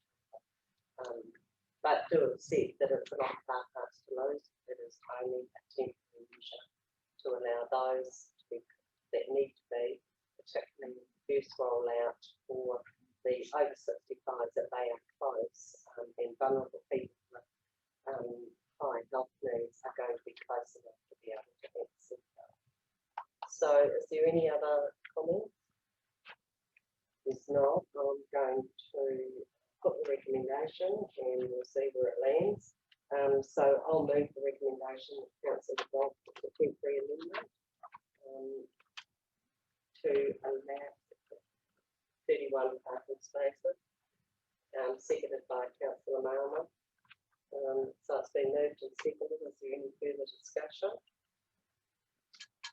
But do have said that it's not car parks to lose. It is only a temporary measure to allow those that need to be, particularly the first rollout for the over 65s, that they are close and vulnerable people with high health needs are going to be close enough to be able to access that. So is there any other comments? If not, I'm going to put the recommendation and we'll see where it lands. So I'll move the recommendation that council adopt the temporary amendment to allow 31 parking spaces, seconded by councillor Malma. So it's been moved and seconded. Is there any further discussion?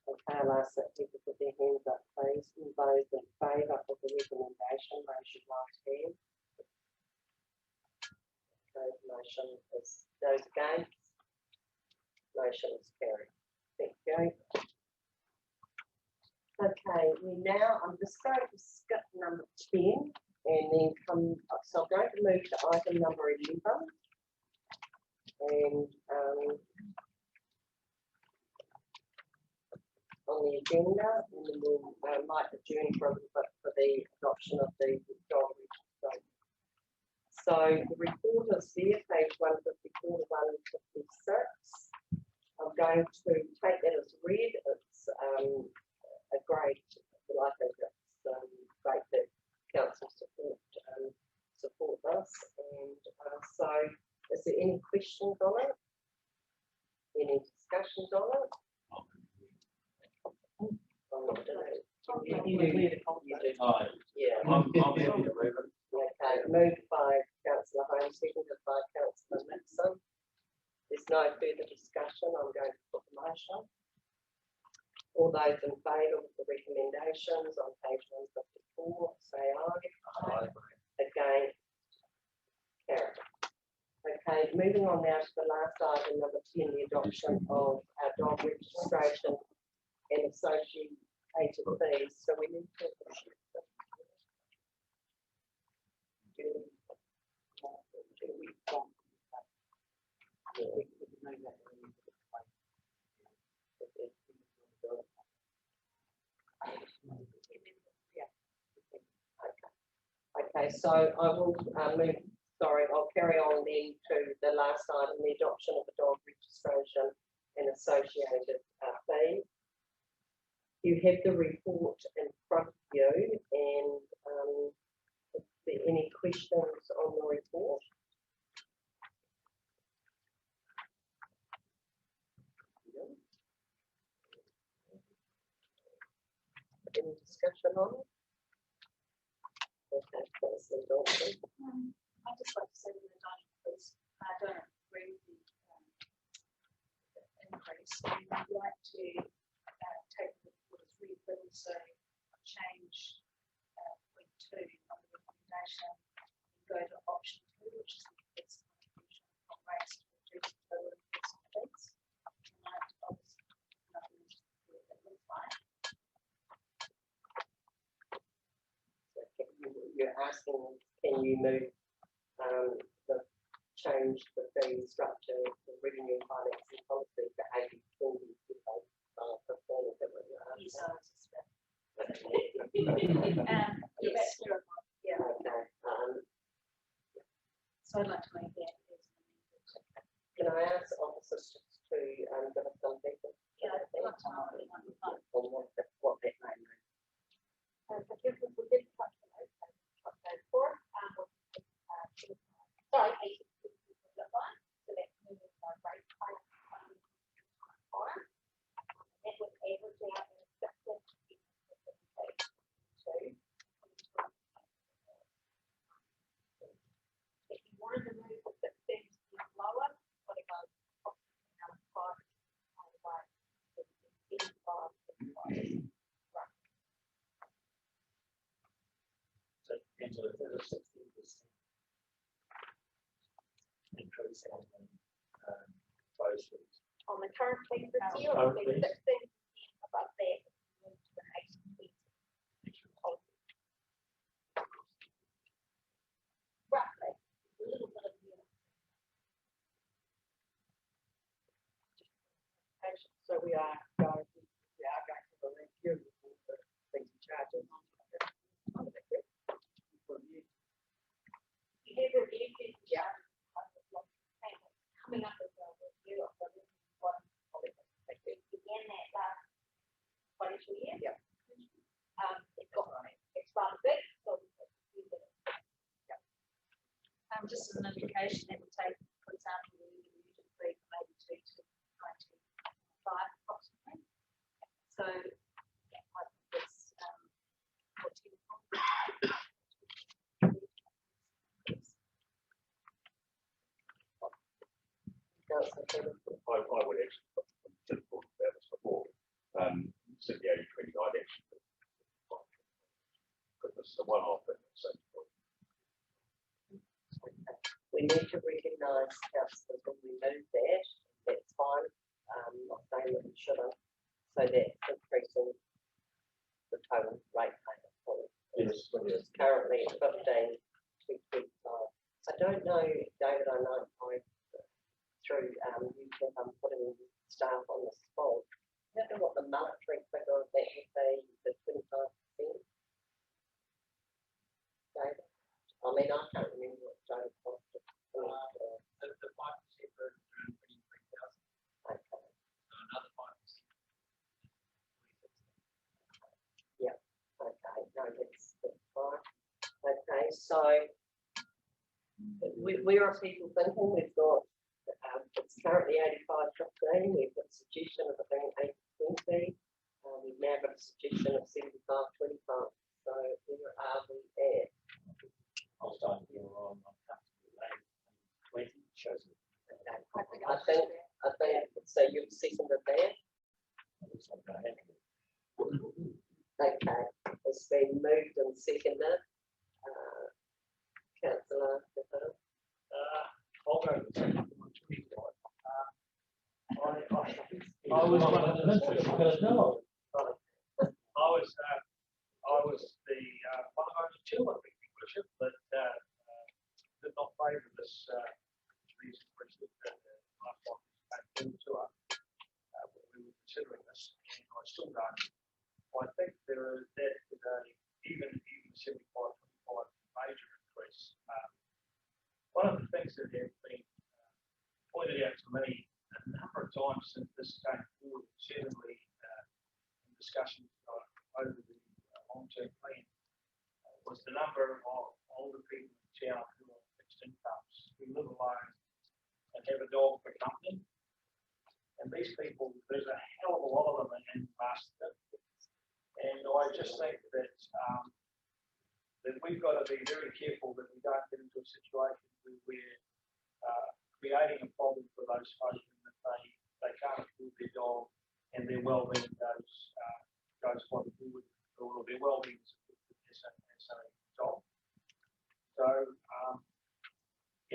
Okay, I'll ask that people put their hands up, please. And those in favour of the recommendation, raise your right hand. Okay, motion is, those against? Motion is carried. Thank you. Okay, I'm just going to skip number 10 and then come, so I'm going to move to item number 11. And on the agenda, and then we'll might adjourn for a little bit for the adoption of the dog registration. So the report is there, page 154 to 156. I'm going to take that as read. It's a great, I think it's great that council support this. And so is there any questions on it? Any discussions on it? You do. Yeah. I'm happy to read it. Okay, moved by councillor Holmes, seconded by councillor Nixon. There's no further discussion. I'm going to put the motion. All those in favour of the recommendations on page 154, say aye. Aye. Against? Carried. Okay, moving on now to the last item, number 10, the adoption of our dog registration and associated fees. So we need to Okay, so I will move, I'll carry on then to the last item, the adoption of the dog registration and associated fees. You have the report in front of you, and is there any questions on the report? Any discussion on it? Okay, that's the adoption. I'd just like to say that I don't agree with the increase. I'd like to take what is read, but also change point 2 on the recommendation and go to option 2, which is the fixed contribution from rates to reduce total investment fees. And that obviously nothing that looks like. You're asking, can you move the change the fee structure, the revenue and financing policy to 80/20 performance that you're asking? Yes. Yeah. Okay. So I'd like to make that as an amendment. Can I ask officers just to give us some feedback? Yeah, on what that may mean? We did touch on those before. Sorry, so that's moving our right side. It was able to have an acceptance. If you wanted to move the 15 lower, what it goes, So Angela, there's a 16% increase on those fees. on the current fee this year, Current or the fees. 16% above that, move to the 8%. Roughly, a little bit of the. So we are going to review the things charges. You have reviewed it, yeah. Coming an indication that would take, for example, the usual fee from 82 to 95 approximately. So I think that's what you I would actually, just talked about this before, said the 80-20, I'd actually, because it's a one-off thing, so. We need to recognise councillors when we move that, that's fine, not saying that we shouldn't, so that's increasing the total rate payment for it. Yes. Which is currently at 15,225. I don't know, David, I know I through you kept putting staff on the spot. I don't know what the monetary figure of that would be, the 25%. David? I mean, I can't remember what David cost. The 5% for around 23,000. Okay. So another 5%. Yeah, okay, no, that's fine. Okay, so where are people thinking? We've got, it's currently 85-15, we've got a suggestion of being 80-20, we've now got a suggestion of 75-25, so where are we at? I'll start here on comfortable 20 shows it. Okay. I think, so you've seconded that? Looks like I have to. Okay, it's been moved and seconded. Councillor Pepper. I'll go with 25. I was one of the interest, you could have known. I was the one of the two, I think, Worship, but did not favour this these increases that last one came to us. We were considering this, and I still don't. I think there is that is even 75-25 major increase. One of the things that have been pointed out to me a number of times since this came forward, certainly in discussions over the long-term plan, was the number of older people in town who are fixed incomes, who live alone and have a dog for company. And these people, there's a hell of a lot of them in Masterton. And I just think that that we've got to be very careful that we don't get into a situation where we're creating a problem for those folks and that they can't afford their dog and their well-being goes by the board, or their well-being as a dog. So,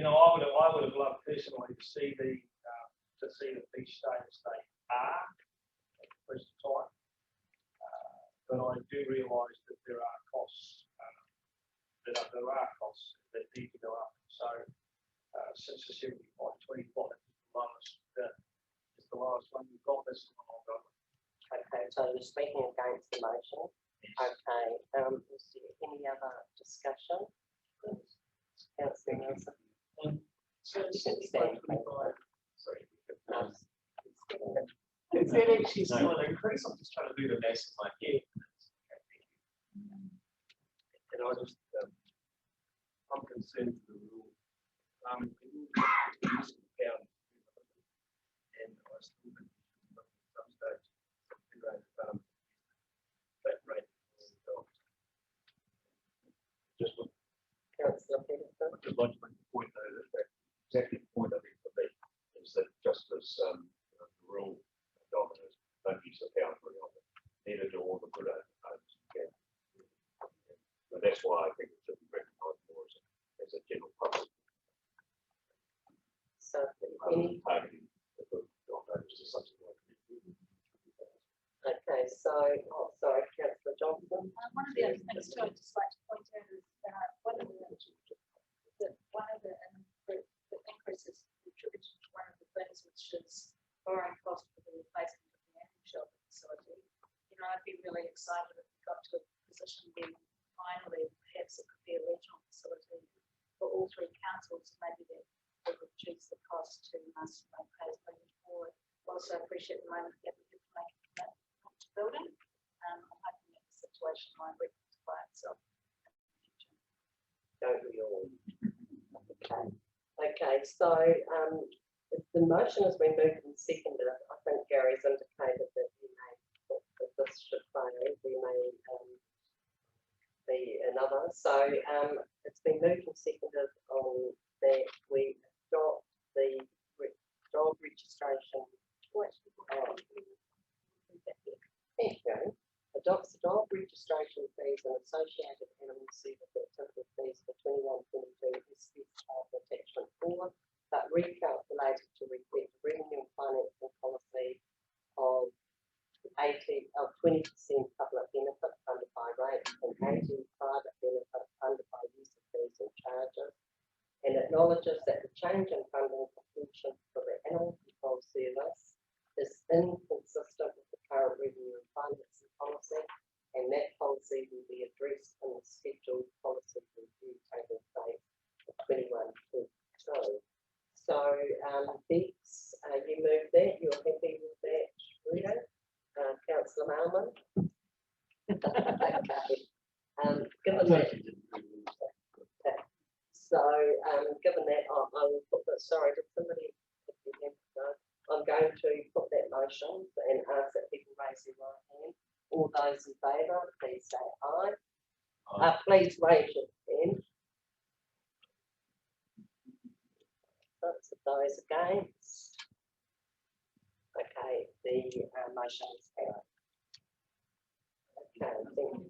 I would have loved personally to see the fees stay as they are at the present time. But I do realise that there are costs that need to go up. So since the 75-25 is the lowest one we've got, this one I'll go with. Okay, so you're speaking against the motion. Yes. Okay, is there any other discussion? Councillor Nelson. Is that actually still an increase? I'm just trying to do the maths in my head. And I just, I'm concerned for the rule. And I still think at some stage, that rate Just Councillor Peterson. I'd just like to make the point though that exactly the point I think for me is that just as the rural dominers don't use the pound very often, neither do all the good owners can. But that's why I think it should be recognised more as a general public. So any Targeting the good owners to something like that. okay, so sorry, Councillor Johnson. One of the other things too, I'd just like to point out is one of the increases contributed to one of the things which is borrowing cost for the replacement of the animal shelter facility. You know, I'd be really excited if we got to a position where finally perhaps it could be a regional facility for all three councils. Maybe that would reduce the cost to us payers moving forward. Also appreciate the moment that we have to make a commitment to building. I'm hoping that the situation might rectify itself. Don't we all? Okay. Okay, so, the motion has been moved and seconded. I think Gary's indicated that he may, that this should fail, there may, be another. So, it's been moved and seconded on that we adopt the dog registration. Thank you. Adopts the dog registration fees and associated animal service activity fees for 21-22 is specified in attachment 4, but recalculated to reflect the revenue and financial policy of 20% public benefit funded by rates and 80% private benefit funded by use of fees and charges, and acknowledges that the change in funding for pension for the animal control service is inconsistent with the current revenue and financing policy, and that policy will be addressed in the scheduled policy review taking place for 21-22. So, Bex, you moved that, you're happy with that, Rita? Councillor Malman? Okay. Given that, so, given that, I will put that, sorry, did somebody, I'm going to put that motion and ask that people raise their right hand. All those in favour, please say aye. Please raise your hand. Those against. Okay, the motion is carried. Okay, thank you.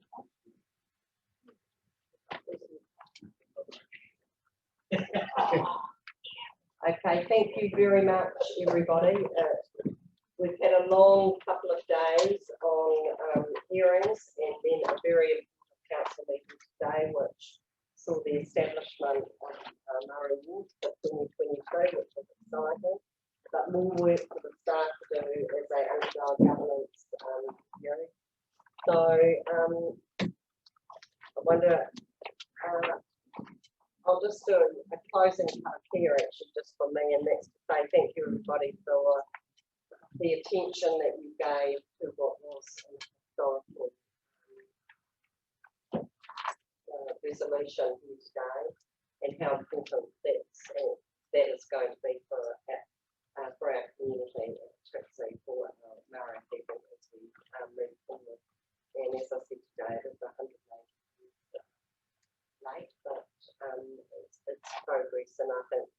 Okay, thank you very much, everybody. We've had a long couple of days on hearings and then a very important council meeting today, which saw the establishment of Māori Ward for 2023, which is exciting. But more work for the staff to do as they undergo governance hearing. So I wonder, I'll just do a closing part here actually just for me, and that's to say thank you everybody for the attention that you gave to what was an historical resolution here today, and how important that is going to be for our community, particularly for Māori people as we move forward. And as I said today, it is 180 years late, but it's progress, and I think